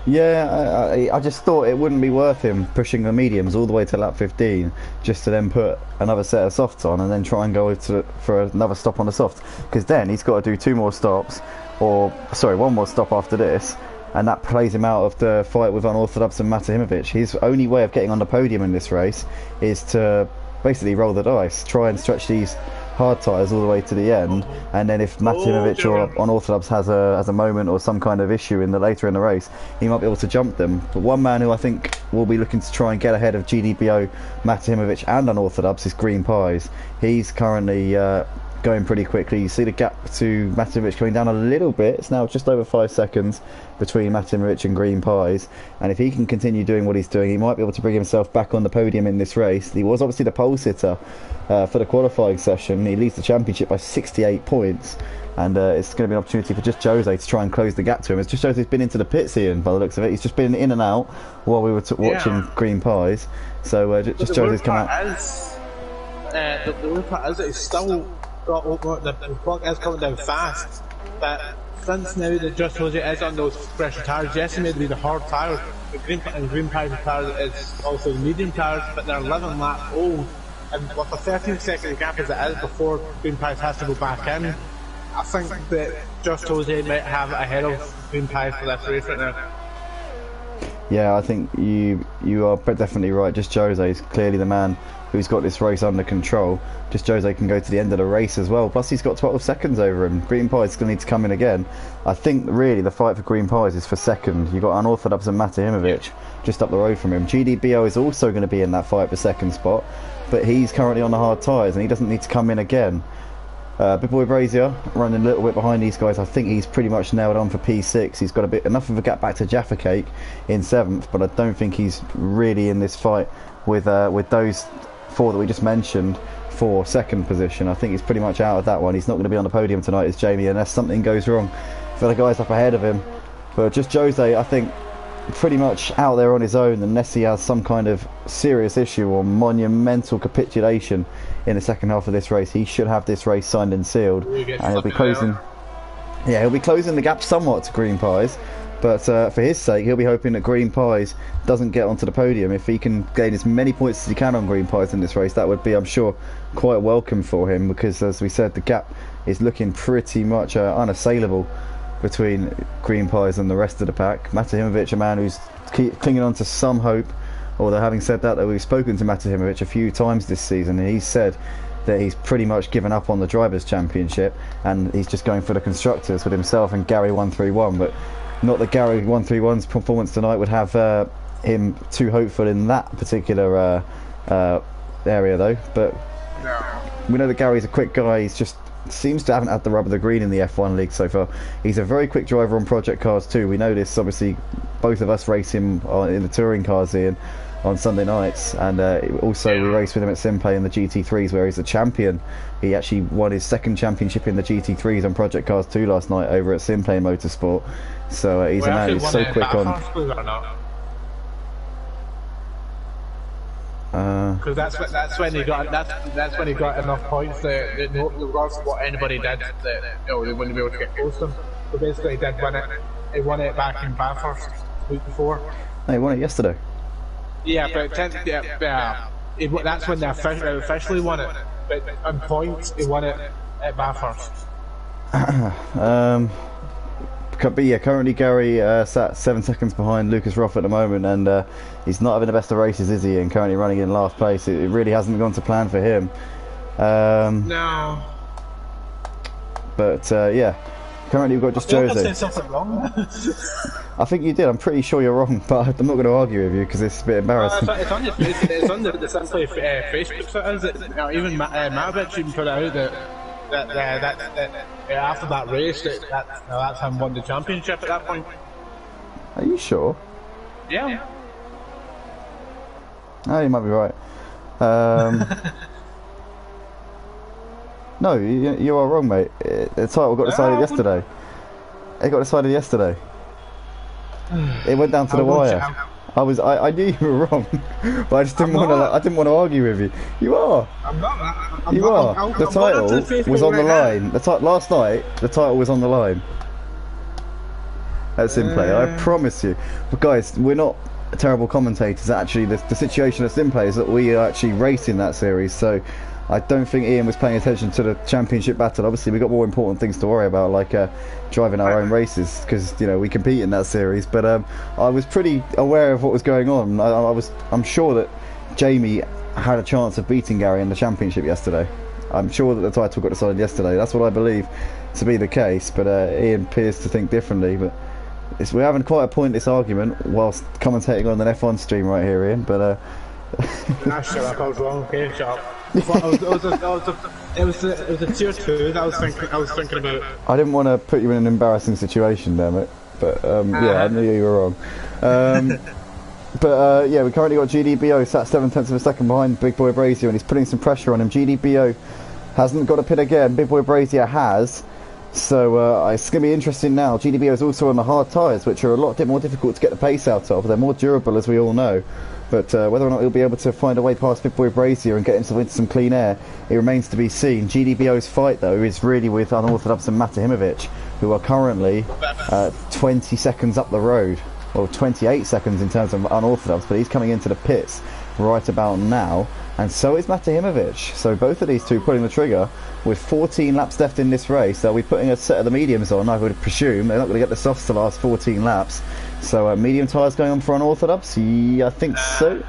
Yeah, I just thought it wouldn't be worth him pushing the mediums all the way to lap 15 just to then put another set of softs on and then try and go for another stop on the soft, because then he's got to do 2 more stops, or sorry, 1 more stop after this, and that plays him out of the fight with Unorthodox and MeltedDazzer. His only way of getting on the podium in this race is to basically roll the dice, try and stretch these hard tyres all the way to the end, and then if MeltedDazzer or Unorthodox has a moment or some kind of issue later in the race, he might be able to jump them. But one man who I think will be looking to try and get ahead of GDBO, MeltedDazzer and Unorthodox is GreenPies. He's currently going pretty quickly. You see the gap to MeltedDazzer coming down a little bit. It's now just over 5 seconds between MeltedDazzer and GreenPies, and if he can continue doing what he's doing, he might be able to bring himself back on the podium in this race. He was obviously the pole sitter for the qualifying session. He leads the championship by 68 points, and it's going to be an opportunity for just Jose to try and close the gap to him. It's just Jose's been into the pits, Ian, by the looks of it. He's just been in and out while we were watching GreenPies, so just Jose's come out. The worst part is that he's still got the clock is coming down fast, but since now that Just Jose is on those pressure tyres, yes, he may be the hard tyres, but GreenPies tyres is also the medium tyres, but they're 11 laps old, and with a 13-second gap as it is before GreenPies has to go back in, I think that Just Jose might have it ahead of GreenPies for this race right now. Yeah, I think you are definitely right. Just Jose is clearly the man who's got this race under control. Just Jose can go to the end of the race as well. Plus he's got 12 seconds over him. GreenPies is going to need to come in again. I think really the fight for GreenPies is for 2nd. You've got Unorthodox and MeltedDazzer just up the road from him. GDBO is also going to be in that fight for 2nd spot, but he's currently on the hard tyres and he doesn't need to come in again. Big Boy Brazier running a little bit behind these guys. I think he's pretty much nailed on for P6. He's got enough of a gap back to Jaffa Cake in 7th, but I don't think he's really in this fight with those 4 that we just mentioned for 2nd position. I think he's pretty much out of that one. He's not going to be on the podium tonight as Jamie, unless something goes wrong for the guys up ahead of him. But just Jose, I think, pretty much out there on his own, unless he has some kind of serious issue or monumental capitulation in the second half of this race. He should have this race signed and sealed, and he'll be closing. Yeah, he'll be closing the gap somewhat to GreenPies, but for his sake, he'll be hoping that GreenPies doesn't get onto the podium. If he can gain as many points as he can on GreenPies in this race, that would be, I'm sure, quite welcome for him, because as we said, the gap is looking pretty much unassailable between GreenPies and the rest of the pack. MeltedDazzer, a man who's clinging on to some hope, although having said that, we've spoken to MeltedDazzer a few times this season, and he's said that he's pretty much given up on the Drivers' Championship and he's just going for the Constructors with himself and Gary 131. But not that Gary 131's performance tonight would have him too hopeful in that particular area though, but we know that Gary's a quick guy. He's just seems to haven't had the rub of the green in the F1 league so far. He's a very quick driver on project cars too. We know this, obviously both of us race him in the touring cars, Ian, on Sunday nights, and also we race with him at Simplay in the GT3s where he's a champion. He actually won his 2nd championship in the GT3s on project cars too last night over at Simplay Motorsport. So he's a man who's so quick on. Because that's when he got enough points that regardless of what anybody did, that they wouldn't be able to get close to him. So basically, he did win it. He won it back in Bathurst the week before. No, he won it yesterday. Yeah, but that's when they officially won it. But on points, he won it at Bathurst. But yeah, currently Gary sat 7 seconds behind Lucas Roth at the moment, and he's not having the best of races, is he? And currently running in last place. It really hasn't gone to plan for him. No. But yeah, currently we've got just Jose. I said something wrong. I think you did. I'm pretty sure you're wrong, but I'm not going to argue with you because it's a bit embarrassing. It's on the Simply Facebook, so is it? Even Mavich even put out that after that race, that's him won the championship at that point. Are you sure? Yeah. Oh, you might be right. No, you are wrong, mate. The title got decided yesterday. It got decided yesterday. It went down to the wire. I knew you were wrong, but I just didn't want to. I didn't want to argue with you. You are. I'm not. You are. The title was on the line. Last night, the title was on the line. That's in play. I promise you. But guys, we're not terrible commentators. Actually, the situation that's in play is that we are actually racing that series. So I don't think Ian was paying attention to the championship battle. Obviously, we got more important things to worry about, like driving our own races, because we compete in that series. But I was pretty aware of what was going on. I'm sure that Jamie had a chance of beating Gary in the championship yesterday. I'm sure that the title got decided yesterday. That's what I believe to be the case. But Ian appears to think differently. But we're having quite a pointless argument whilst commentating on an F1 stream right here, Ian. But Nah, shut up, I was wrong. Okay, shut up. It was a tier 2 that I was thinking about. I didn't want to put you in an embarrassing situation, damn it. But yeah, I knew you were wrong. But yeah, we currently got GDBO sat 7/10 of a second behind Big Boy Brazier, and he's putting some pressure on him. GDBO hasn't got a pit again. Big Boy Brazier has. So it's going to be interesting now. GDBO is also on the hard tyres, which are a lot more difficult to get the pace out of. They're more durable, as we all know. But whether or not he'll be able to find a way past Big Boy Brazier and get himself into some clean air, it remains to be seen. GDBO's fight, though, is really with Unorthodox and MeltedDazzer, who are currently 20 seconds up the road. Well, 28 seconds in terms of Unorthodox, but he's coming into the pits right about now. And so is MeltedDazzer. So both of these two pulling the trigger. With 14 laps left in this race, they'll be putting a set of the mediums on, I would presume. They're not going to get the softs to last 14 laps. So medium tyres going on for Unorthodox? Yeah, I think so.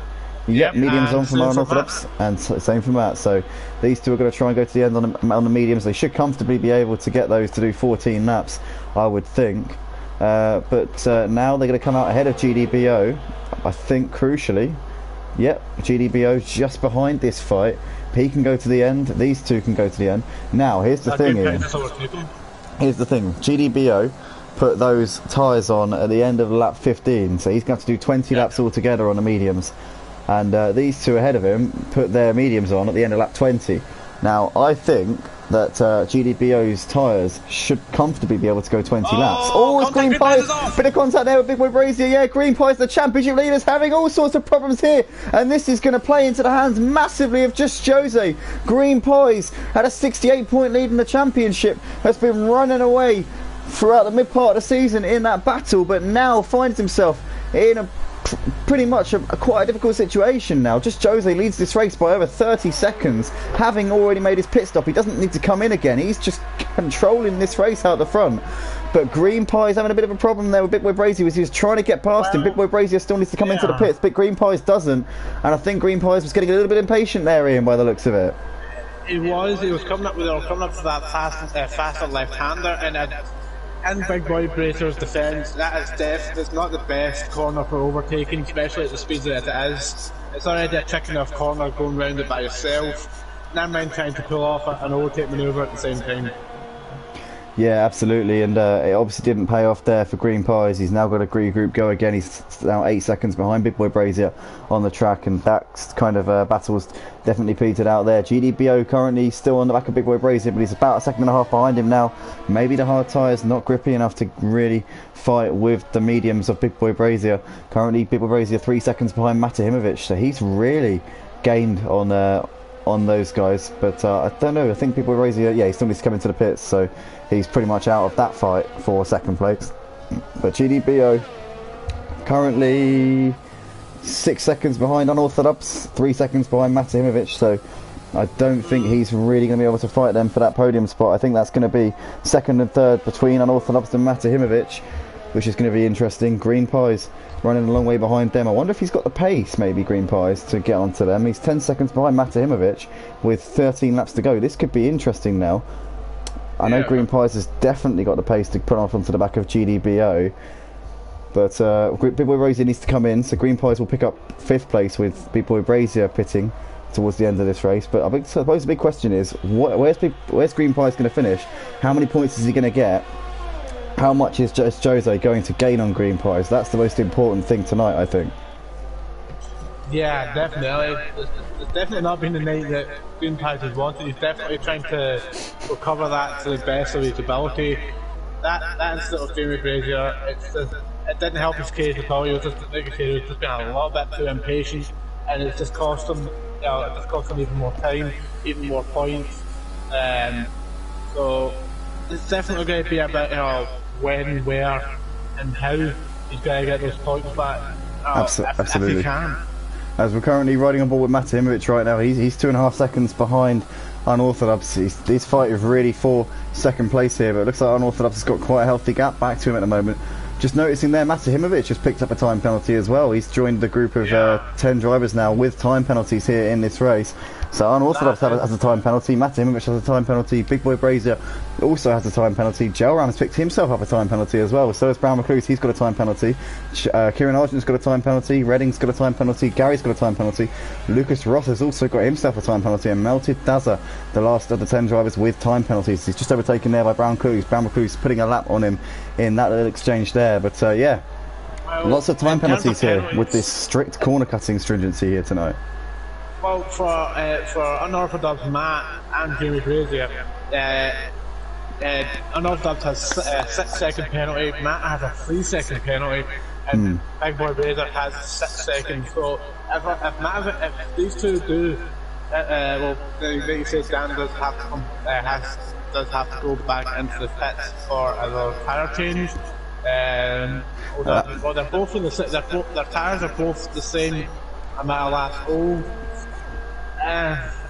Yep, mediums on from Unorthodox, and same for Matt. So these two are going to try and go to the end on the mediums. They should comfortably be able to get those to do 14 laps, I would think. But now they're going to come out ahead of GDBO, I think, crucially. Yep, GDBO just behind this fight. He can go to the end. These two can go to the end. Now, here's the thing, Ian. Here's the thing. GDBO put those tyres on at the end of lap 15, so he's going to have to do 20 laps altogether on the mediums. And these two ahead of him put their mediums on at the end of lap 20. Now, I think that GDBO's tyres should comfortably be able to go 20 laps. Oh, it's Green Pies! Bit of contact there with Big Boy Brazier. Yeah, Green Pies, the championship leaders, having all sorts of problems here. And this is going to play into the hands massively of just Jose. Green Pies had a 68-point lead in the championship, has been running away throughout the mid part of the season in that battle, but now finds himself in a pretty much quite a difficult situation now. Just Jose leads this race by over 30 seconds, having already made his pit stop. He doesn't need to come in again. He's just controlling this race out the front. But Green Pie's having a bit of a problem there with Big Boy Brazier, as he was trying to get past him. Big Boy Brazier still needs to come into the pits, but Green Pies doesn't. And I think Green Pies was getting a little bit impatient there, Ian, by the looks of it. He was coming up to that faster left-hander, and Big Boy Brazier's defence, that is it's not the best corner for overtaking, especially at the speeds that it is. It's already a chicken off corner going round it by yourself. Never mind trying to pull off an overtake manoeuvre at the same time. Yeah, absolutely, and it obviously didn't pay off there for Green Pies. He's now got a group go again. He's now 8 seconds behind Big Boy Brazier on the track, and that kind of battle's definitely petered out there. GDBO currently still on the back of Big Boy Brazier, but he's about a second and a half behind him now. Maybe the hard tyres not grippy enough to really fight with the mediums of Big Boy Brazier. Currently, Big Boy Brazier 3 seconds behind MeltedDazzer, so he's really gained on those guys, but I don't know. I think Big Boy Brazier, yeah, he still needs to come into the pits, so he's pretty much out of that fight for second place. But GDBO currently 6 seconds behind Unorthodox, 3 seconds behind MeltedDazzer, so I don't think he's really going to be able to fight them for that podium spot. I think that's going to be second and third between Unorthodox and MeltedDazzer, which is going to be interesting. Green Pies running a long way behind them. I wonder if he's got the pace, maybe, Green Pies, to get onto them. He's 10 seconds behind MeltedDazzer with 13 laps to go. This could be interesting now. I know Green Pies has definitely got the pace to put off onto the back of GDBO, but Big Boy Brazier needs to come in, so Green Pies will pick up 5th place with Big Boy Brazier pitting towards the end of this race. But I suppose the big question is, where's Green Pies going to finish? How many points is he going to get? How much is Jose going to gain on Green Pies? That's the most important thing tonight, I think. Yeah, definitely. It's definitely not been the night that Green Pies has wanted. He's definitely trying to recover that to the best of his ability. That incident of Jamie Brazier, it didn't help his case at all. He was just, like you said, he was just being a little bit too impatient, and it just cost him, it just cost him even more time, even more points. So it's definitely going to be about when, where, and how he's going to get those points back. Absolutely. If he can. As we're currently riding on board with MeltedDazzer right now, he's 2.5 seconds behind Unorthodox. He's fighting really for second place here, but it looks like Unorthodox has got quite a healthy gap back to him at the moment. Just noticing there, MeltedDazzer just picked up a time penalty as well. He's joined the group of 10 drivers now with time penalties here in this race. So Unorthodox has a time penalty, MeltedDazzer has a time penalty, Big Boy Brazier also has a time penalty, Gelram has picked himself up a time penalty as well, so has Brown McCluse, he's got a time penalty, Kieran Argent's got a time penalty, Redding's got a time penalty, Gary's got a time penalty, Lucas Ross has also got himself a time penalty, and MeltedDazzer, the last of the 10 drivers with time penalties. He's just overtaken there by Brown McCluse putting a lap on him in that little exchange there, but yeah, lots of time penalties here with this strict corner cutting stringency here tonight. Well, for Unorthodox Matt and Jamie Brazier, Unorthodox has a 6-second penalty, Matt has a 3-second penalty, and Big Boy Brazier has 6 seconds. So if these two do, well, like you said, Dan does have to go back into the pits for a tyre change. Well, they're both in their tyres are both the same amount of laps.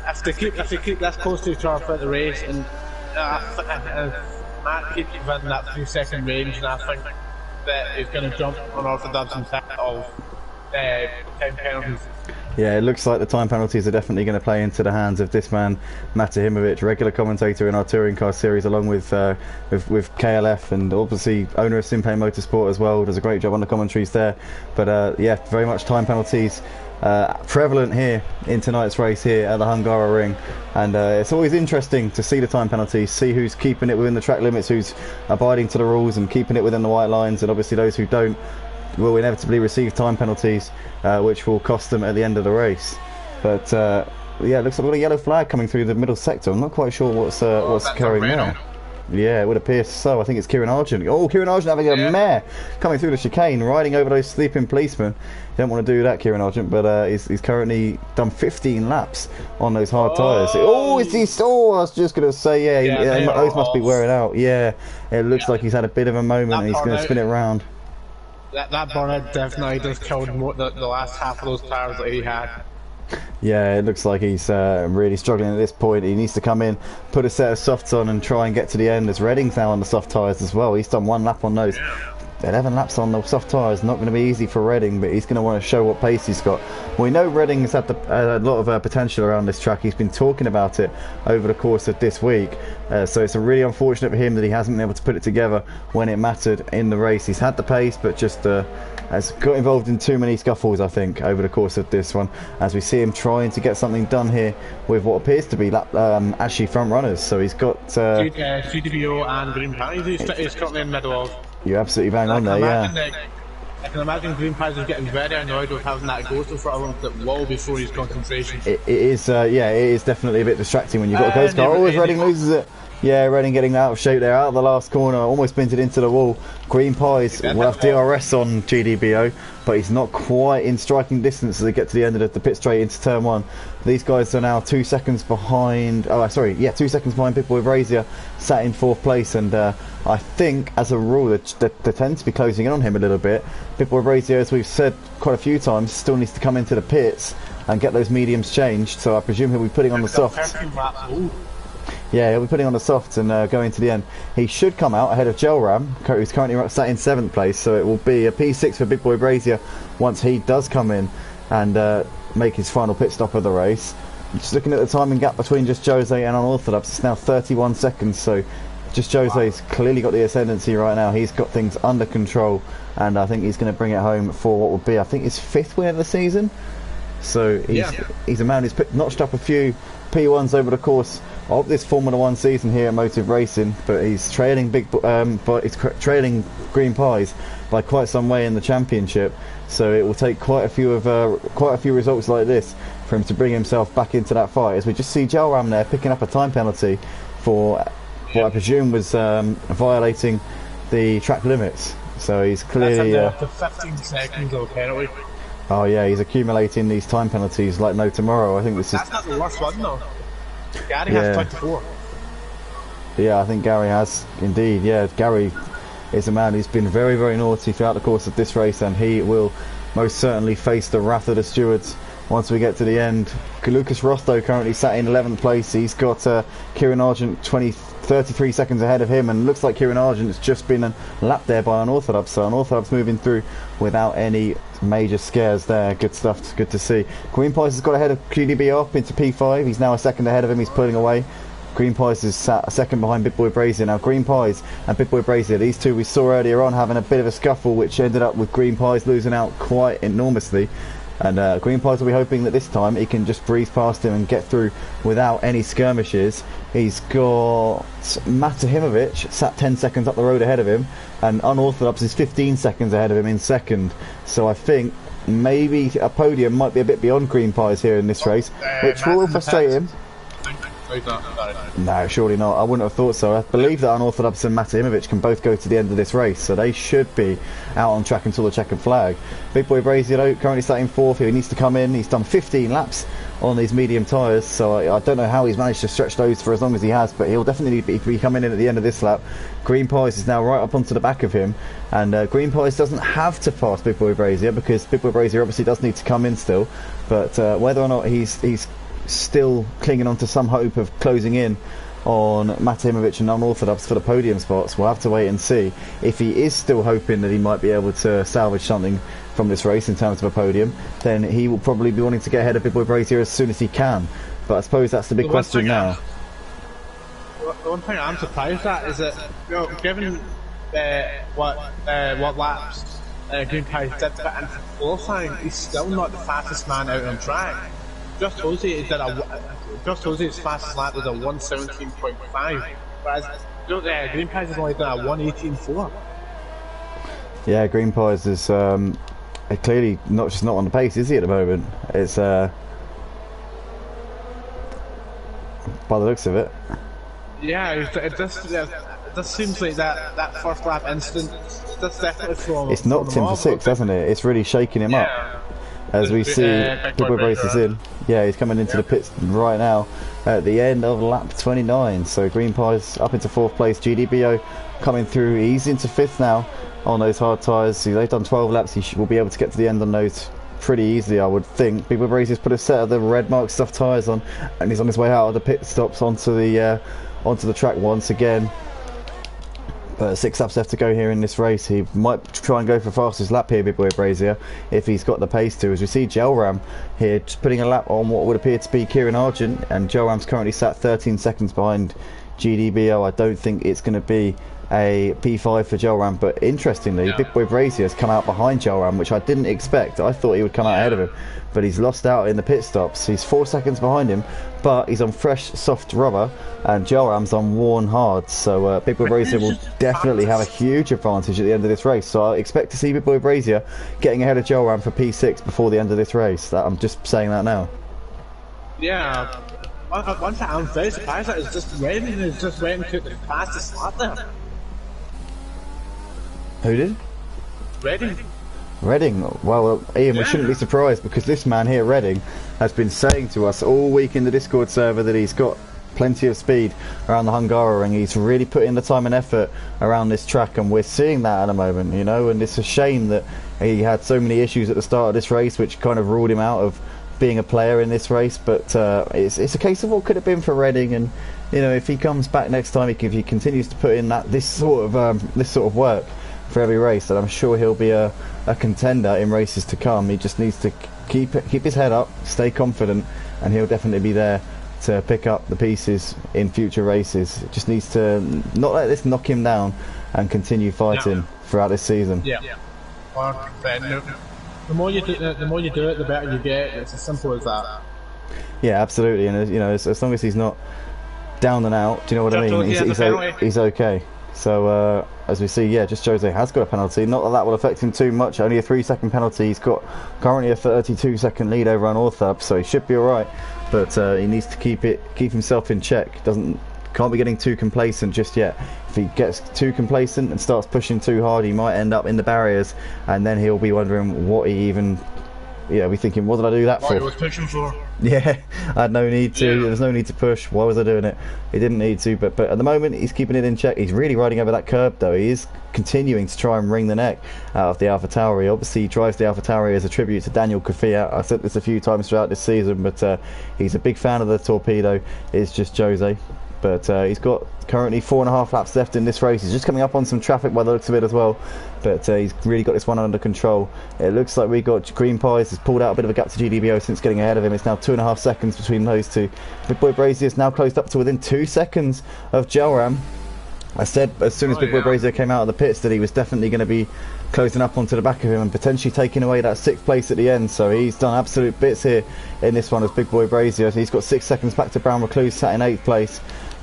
If they keep this close to each other for the race, and Matt keeps within that 3-second range, and I think that he's going to jump on Unorthodox instead of 10 penalties. Yeah, it looks like the time penalties are definitely going to play into the hands of this man, Matahimovic, regular commentator in our touring car series, along with KLF, and obviously owner of Simpay Motorsport as well. Does a great job on the commentaries there. But yeah, very much time penalties prevalent here in tonight's race here at the Hungary ring, and it's always interesting to see the time penalties, see who's keeping it within the track limits, who's abiding to the rules and keeping it within the white lines, and obviously those who don't will inevitably receive time penalties, which will cost them at the end of the race. But yeah, it looks like we've got a yellow flag coming through the middle sector. I'm not quite sure what's carrying there. Yeah, it would appear so. I think it's Kieran Argent. Oh, Kieran Argent having a mare coming through the chicane, riding over those sleeping policemen. You don't want to do that, Kieran Argent, but he's currently done 15 laps on those hard tyres. Oh, is he? Oh, I was just going to say, yeah, those must be wearing out. Yeah, it looks like he's had a bit of a moment and he's going to spin it around. That burnout definitely just killed the last half of those tyres that he had. Yeah, it looks like he's really struggling at this point. He needs to come in, put a set of softs on and try and get to the end, as Redding's now on the soft tyres as well. He's done 1 lap on those. 11 laps on the soft tyres, not going to be easy for Redding, but he's going to want to show what pace he's got. We know Redding has had a lot of potential around this track. He's been talking about it over the course of this week, so it's really unfortunate for him that he hasn't been able to put it together when it mattered in the race. He's had the pace, but just has got involved in too many scuffles, I think, over the course of this one, as we see him trying to get something done here with what appears to be actually front runners. So he's got CDPO and Green Pies he's currently in the middle of. You're absolutely bang on there, yeah. I can imagine Green Pies is getting very annoyed with having that ghost in front of him well before his concentration. It is, yeah, it is definitely a bit distracting when you've got a ghost car. Oh, as Redding loses it. Yeah, Redding getting out of shape there, out of the last corner, almost pinned it into the wall. Green Pies will have DRS on GDBO, but he's not quite in striking distance as they get to the end of the pit straight into turn 1. These guys are now 2 seconds behind, 2 seconds behind Big Boy Brazier, sat in 4th place, and I think, as a rule, they tend to be closing in on him a little bit. Big Boy Brazier, as we've said quite a few times, still needs to come into the pits and get those mediums changed, so I presume he'll be putting on the softs. Yeah, he'll be putting on the softs and going to the end. He should come out ahead of Gelram, who's currently sat in 7th place, so it will be a P6 for Big Boy Brazier once he does come in and make his final pit stop of the race. Just looking at the timing gap between Just Jose and Unorthodox, it's now 31 seconds, so Just Jose's clearly got the ascendancy right now. He's got things under control, and I think he's going to bring it home for what will be, I think, his 5th win of the season. So he's a man who's notched up a few P1s over the course of this Formula 1 season here at Motive Racing, but he's trailing trailing Green Pies by quite some way in the championship. So it will take quite a few results like this for him to bring himself back into that fight. As we just see Jalram there picking up a time penalty for what I presume was violating the track limits. So he's clearly the 15 seconds of penalty. Oh yeah, he's accumulating these time penalties like no tomorrow. I think this is. That's not the worst one though. Gary has 24. Yeah, I think Gary has indeed. Yeah, Gary is a man who's been very, very naughty throughout the course of this race, and he will most certainly face the wrath of the stewards once we get to the end. Lucas Rostow currently sat in 11th place. He's got Kieran Argent 33 seconds ahead of him, and looks like Kieran Argent's just been lapped there by Unorthodox. So Unorthodox moving through without any major scares there. Good stuff, good to see. Green Pies has got ahead of QDB up into P5. He's now a second ahead of him. He's pulling away. Green Pies is sat a second behind Big Boy Brazier. Now Green Pies and Big Boy Brazier, these two we saw earlier on having a bit of a scuffle, which ended up with Green Pies losing out quite enormously. And Green Pies will be hoping that this time he can just breeze past him and get through without any skirmishes. He's got DeHuisRocker sat 10 seconds up the road ahead of him, and Unorthodox is 15 seconds ahead of him in second. So I think maybe a podium might be a bit beyond Green Pies here in this race, which will frustrate him. No, surely not. I wouldn't have thought so. I believe that Unorthodox and DeHuisRocker can both go to the end of this race, so they should be out on track until the checkered flag. Big Boy Brazier though, currently starting fourth. He needs to come in. He's done 15 laps on these medium tyres, so I don't know how he's managed to stretch those for as long as he has, but he'll definitely be coming in at the end of this lap. Green Pies is now right up onto the back of him, and Green Pies doesn't have to pass Big Boy Brazier, because Big Boy Brazier obviously does need to come in still, but whether or not he's still clinging on to some hope of closing in on DeHuisRocker and Unorthodox for the podium spots, we'll have to wait and see. If he is still hoping that he might be able to salvage something from this race in terms of a podium, then he will probably be wanting to get ahead of Big Boy Brazier as soon as he can. But I suppose that's the big question now. The one thing I'm surprised at is that, you know, given what laps Green Pies did put into qualifying, he's still not the fastest man out on track. Just Josie's fastest lap was a 1:17.5, whereas Green Pies has only done a 1:18.4. Yeah, Green Pies is clearly not on the pace, is he, at the moment? It's by the looks of it. Yeah, it just seems like that first lap incident just definitely from. It's knocked him for six, hasn't it? It's really shaking him up. As we see, Big Boy Brazier is in. Yeah, he's coming into the pits right now at the end of lap 29. So Green Pies up into fourth place. GDBO coming through. He's into fifth now on those hard tyres. They've done 12 laps. He will be able to get to the end on those pretty easily, I would think. Big Boy Brazier's put a set of the red mark stuff tyres on, and he's on his way out of the pit stops onto the track once again. But 6 laps left to go here in this race. He might try and go for fastest lap here, Big Boy Brazier, if he's got the pace to. As we see Jalram here just putting a lap on what would appear to be Kieran Argent, and Jalram's currently sat 13 seconds behind GDBO. I don't think it's going to be a P5 for Jalram, but interestingly, Big Boy Brazier has come out behind Jalram, which I didn't expect. I thought he would come out ahead of him, but he's lost out in the pit stops. He's 4 seconds behind him, but he's on fresh soft rubber, and Jalram's on worn hard. So Big Boy Brazier will definitely have a huge advantage at the end of this race. So I expect to see Big Boy Brazier getting ahead of Jalram for P6 before the end of this race. I'm just saying that now. Yeah, one thing I'm very surprised at is just Redding is just waiting to the fastest lap there. Who did? Redding. Well, Ian, we shouldn't be surprised, because this man here, Redding, has been saying to us all week in the Discord server that he's got plenty of speed around the Hungaroring. He's really put in the time and effort around this track, and we're seeing that at the moment, you know, and it's a shame that he had so many issues at the start of this race, which kind of ruled him out of being a player in this race. But it's a case of what could have been for Redding, and you know, if he comes back next time, if he continues to put in this sort of work for every race, and I'm sure he'll be a contender in races to come. He just needs to keep his head up, stay confident, and he'll definitely be there to pick up the pieces in future races. Just needs to not let this knock him down and continue fighting throughout this season. Yeah. The more you do it, the better you get. It's as simple as that. Yeah, absolutely. And you know, as long as he's not down and out, do you know what I mean? He's okay. So as we see, yeah, just Jose has got a penalty. Not that that will affect him too much. Only a 3-second penalty. He's got currently a 32-second lead over on Orthub, so he should be all right. But he needs to keep himself in check. Can't be getting too complacent just yet. If he gets too complacent and starts pushing too hard, he might end up in the barriers, and then he'll be wondering what he even. Yeah, be thinking, what did I do that for? What he was pushing for. Yeah, I had no need to. Yeah. There was no need to push. Why was I doing it? He didn't need to, but at the moment he's keeping it in check. He's really riding over that curb though. He is continuing to try and wring the neck out of the AlphaTauri. Obviously he drives the AlphaTauri as a tribute to Daniel Kvyat. I've said this a few times throughout this season, but he's a big fan of the Torpedo. It's just Jose. But he's got currently 4.5 laps left in this race. He's just coming up on some traffic by the looks of it as well. But he's really got this one under control. It looks like we got GreenPies has pulled out a bit of a gap to GDBO since getting ahead of him. It's now 2.5 seconds between those two. Big Boy Brazier is now closed up to within 2 seconds of Gelram. I said as soon as Big Boy Brazier came out of the pits that he was definitely going to be closing up onto the back of him and potentially taking away that 6th place at the end. So he's done absolute bits here in this one as Big Boy Brazier. He's got 6 seconds back to Brown Recluse, sat in 8th place.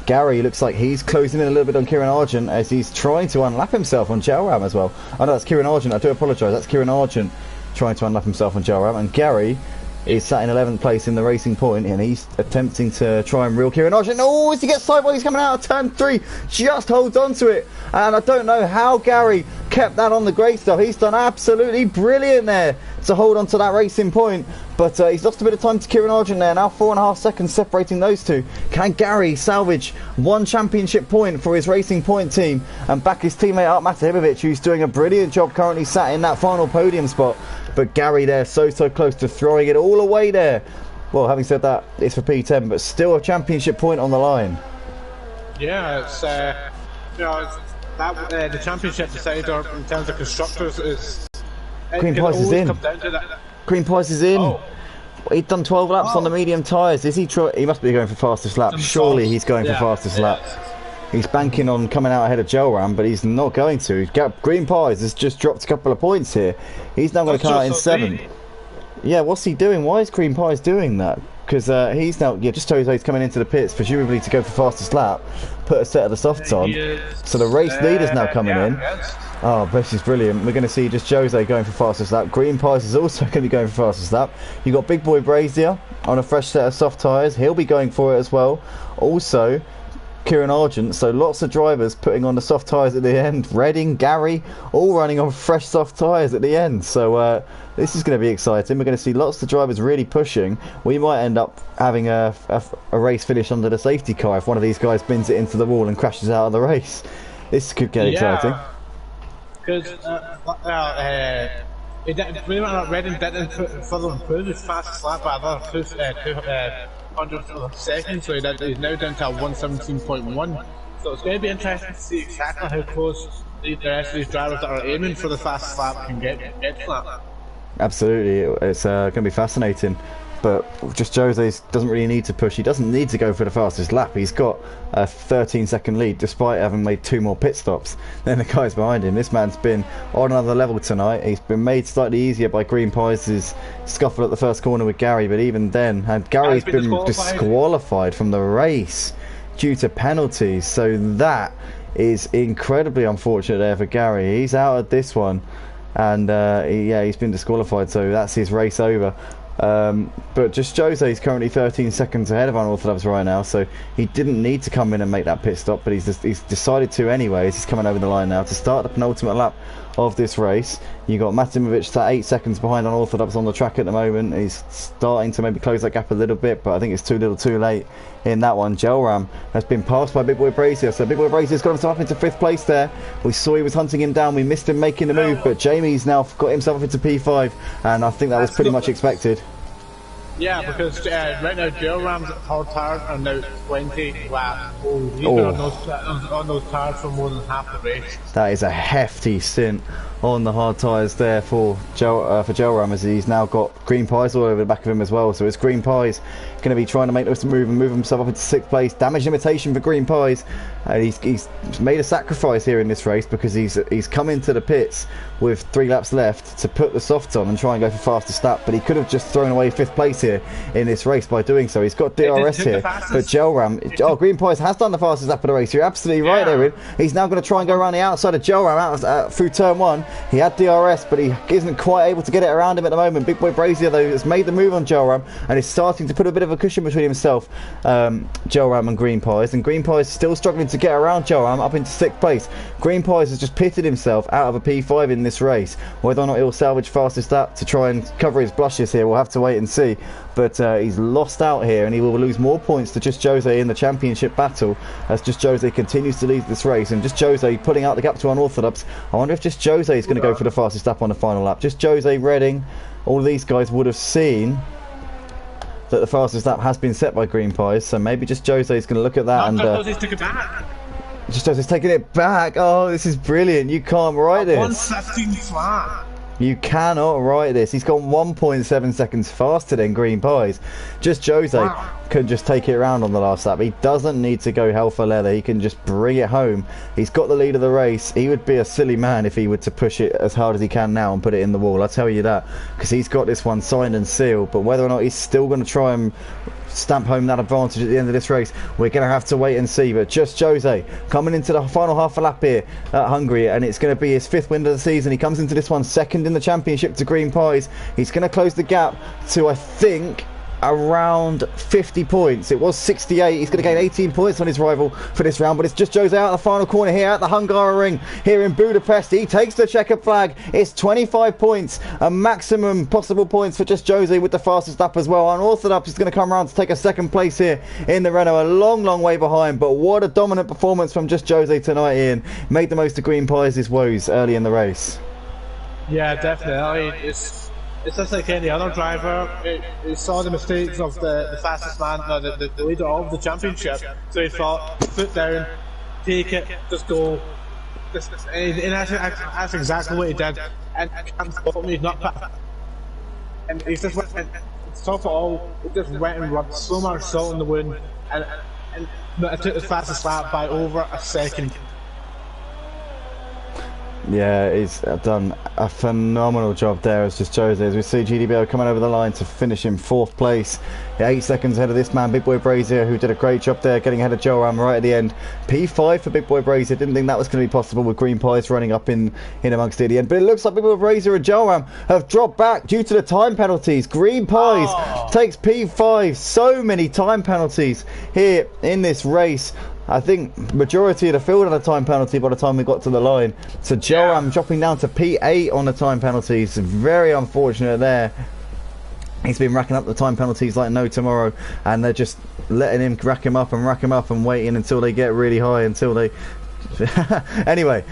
Gary looks like he's closing in a little bit on Kieran Argent as he's trying to unlap himself on Gelram as well. Oh no, that's Kieran Argent, I do apologise, that's Kieran Argent trying to unlap himself on Gelram, and Gary is sat in 11th place in the Racing Point, and he's attempting to try and reel Kieran Argent. Oh, as he gets sideways coming out of turn 3, just holds on to it, and I don't know how Gary kept that on the great stuff. He's done absolutely brilliant there to hold on to that Racing Point, but he's lost a bit of time to Kieran Argent there. Now 4.5 seconds separating those two. Can Gary salvage 1 championship point for his Racing Point team and back his teammate up Matahimovic, who's doing a brilliant job, currently sat in that final podium spot? But Gary there so close to throwing it all away there. Well, having said that, it's for P10, but still a championship point on the line. Yeah, it's you know, the championship decider in terms of constructors is. GreenPies is in. GreenPies is in. Oh. He'd done 12 laps on the medium tyres. Is he? He must be going for fastest lap. Surely he's going for fastest lap. He's banking on coming out ahead of Gelram, but he's not going to. GreenPies has just dropped a couple of points here. He's now going to come out in 7th. Yeah, what's he doing? Why is GreenPies doing that? Because he's now, just Jose's coming into the pits, presumably to go for fastest lap, put a set of the softs on. So the race leader's now coming in. Oh, this is brilliant. We're going to see just Jose going for fastest lap. GreenPies is also going to be going for fastest lap. You've got Big Boy Brazier on a fresh set of soft tyres. He'll be going for it as well. Also, Kieran Argent, so lots of drivers putting on the soft tyres at the end. Redding, Gary, all running on fresh soft tyres at the end. So this is going to be exciting. We're going to see lots of drivers really pushing. We might end up having a race finish under the safety car if one of these guys bins it into the wall and crashes out of the race. This could get exciting. Because Redding didn't further improve his fastest lap by another 200 seconds, so he's now down to a 117.1. So it's going to be interesting to see exactly how close the rest of these drivers that are aiming for the fastest lap can get to that. Absolutely, it's going to be fascinating. But just Jose doesn't really need to push. He doesn't need to go for the fastest lap. He's got a 13-second lead despite having made 2 more pit stops than the guys behind him. This man's been on another level tonight. He's been made slightly easier by GreenPies' scuffle at the first corner with Gary, but even then, and Gary's been disqualified from the race due to penalties. So that is incredibly unfortunate there for Gary. He's out of this one, and he's been disqualified. So that's his race over. But just Jose's currently 13 seconds ahead of Unorthodox right now, so he didn't need to come in and make that pit stop, but he's decided to anyways. He's coming over the line now to start the penultimate lap of this race. You got Matimovic sat 8 seconds behind Unorthodox on the track at the moment. He's starting to maybe close that gap a little bit, but I think it's too little too late in that one. Gelram has been passed by Big Boy Brazier, so Big Boy Brazier's got himself up into 5th place there. We saw he was hunting him down, we missed him making the move, but Jamie's now got himself up into P5, and I think that was pretty much expected. Yeah, because right now Gelram's hard tires are now 20 laps. He's been on those tires for more than half the race. That is a hefty stint on the hard tyres there for Gelram, as he's now got GreenPies all over the back of him as well. So it's GreenPies going to be trying to make this move and move himself up into 6th place. Damage limitation for GreenPies. He's made a sacrifice here in this race because he's come into the pits with 3 laps left to put the softs on and try and go for fastest lap, but he could have just thrown away 5th place here in this race by doing so. He's got DRS here, but Gelram, oh, Green Pies has done the fastest lap of the race. You're absolutely right, Erin. He's now going to try and go around the outside of Gelram through turn 1. He had DRS, but he isn't quite able to get it around him at the moment. Big Boy Brazier, though, has made the move on Gelram and is starting to put a bit of a cushion between himself, Gelram and Green Pies. And Green Pies still struggling to get around Gelram up into 6th place. Green Pies has just pitted himself out of a P5 in this race. Whether or not he'll salvage fastest lap to try and cover his blushes here, we'll have to wait and see. But he's lost out here, and he will lose more points to Just Jose in the championship battle as Just Jose continues to lead this race. And Just Jose putting out the gap to Unorthodox. I wonder if Just Jose is going to go for the fastest lap on the final lap. Just Jose, Redding, all of these guys would have seen that the fastest lap has been set by Green Pies, so maybe Just Jose is going to look at that. Jose's took it back. Just Jose's taking it back. Oh, this is brilliant. You can't write this. 115 flat. You cannot write this. He's gone 1.7 seconds faster than Green Pies. Just Jose can just take it around on the last lap. He doesn't need to go hell for leather. He can just bring it home. He's got the lead of the race. He would be a silly man if he were to push it as hard as he can now and put it in the wall. I'll tell you that, because he's got this one signed and sealed. But whether or not he's still going to try and stamp home that advantage at the end of this race, we're going to have to wait and see. But Just Jose coming into the final half a lap here at Hungary, and it's going to be his 5th win of the season. He comes into this one 2nd in the championship to Green Pies. He's going to close the gap to, I think, around 50 points. It was 68. He's going to gain 18 points on his rival for this round, but it's Just Jose out of the final corner here at the Hungary ring here in Budapest. He takes the checkered flag. It's 25 points, a maximum possible points for Just Jose with the fastest lap as well. Unorthodox is going to come around to take a 2nd place here in the Renault, a long way behind, but what a dominant performance from Just Jose tonight, Ian. Made the most of Green Pies' woes early in the race. Yeah, definitely. It's just like any other driver. He saw the mistakes of the fastest man, the leader of the championship. So he thought, foot down, take it, just go. And that's exactly what he did. And can't stop him. He's not. And he's just went. And top of all, he just went and rubbed so much salt in the wound, and it took his fastest lap by over a second. Yeah, he's done a phenomenal job there as Just Jose. As we see GDBO coming over the line to finish in 4th place. 8 seconds ahead of this man, Big Boy Brazier, who did a great job there, getting ahead of Gelram right at the end. P5 for Big Boy Brazier. Didn't think that was going to be possible with Green Pies running up in amongst it at the end. But it looks like Big Boy Brazier and Gelram have dropped back due to the time penalties. Green Pies takes P5. So many time penalties here in this race. I think majority of the field had a time penalty by the time we got to the line. So Gelram dropping down to P8 on the time penalties. Very unfortunate there. He's been racking up the time penalties like no tomorrow, and they're just letting him rack him up and waiting until they get really high, until they... Anyway,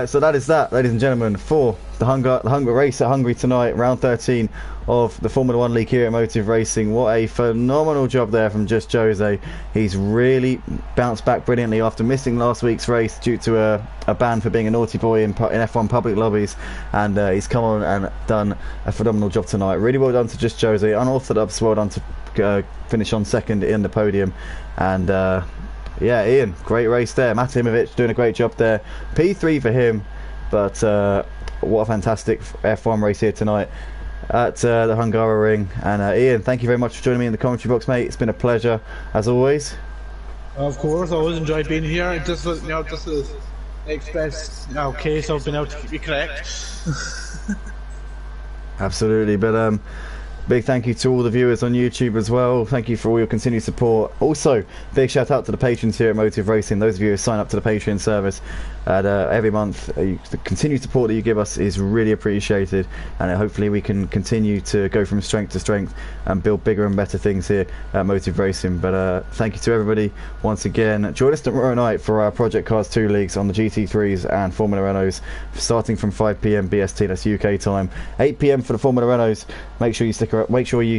so that is that, ladies and gentlemen, for the Hunger race at Hungary tonight, round 13 of the Formula 1 League here at Motive Racing. What a phenomenal job there from Just Jose. He's really bounced back brilliantly after missing last week's race due to a ban for being a naughty boy in F1 public lobbies, and he's come on and done a phenomenal job tonight. Really well done to Just Jose. Unorthodox, well done to finish on 2nd in the podium. And yeah, Ian, great race there. Matimovic doing a great job there. P3 for him, but what a fantastic F1 race here tonight at the Hungary ring. And Ian, thank you very much for joining me in the commentary box, mate. It's been a pleasure as always. Of course, I always enjoy being here. Just to express case of being able to keep you correct. Absolutely, but big thank you to all the viewers on YouTube as well. Thank you for all your continued support. Also, big shout out to the patrons here at Motive Racing. Those of you who sign up to the Patreon service every month. The continued support that you give us is really appreciated, and hopefully we can continue to go from strength to strength and build bigger and better things here at Motive Racing. But thank you to everybody once again. Join us tomorrow night for our Project Cars 2 leagues on the GT3s and Formula Renaults, starting from 5 PM BST, that's UK time, 8 PM for the Formula Renaults. Make sure you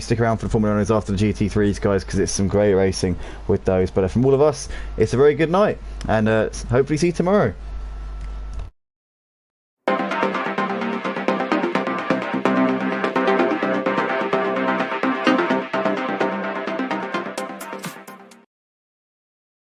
stick around for the Formula Renaults after the GT3s, guys, because it's some great racing with those. But from all of us, it's a very good night, and hopefully see you tomorrow.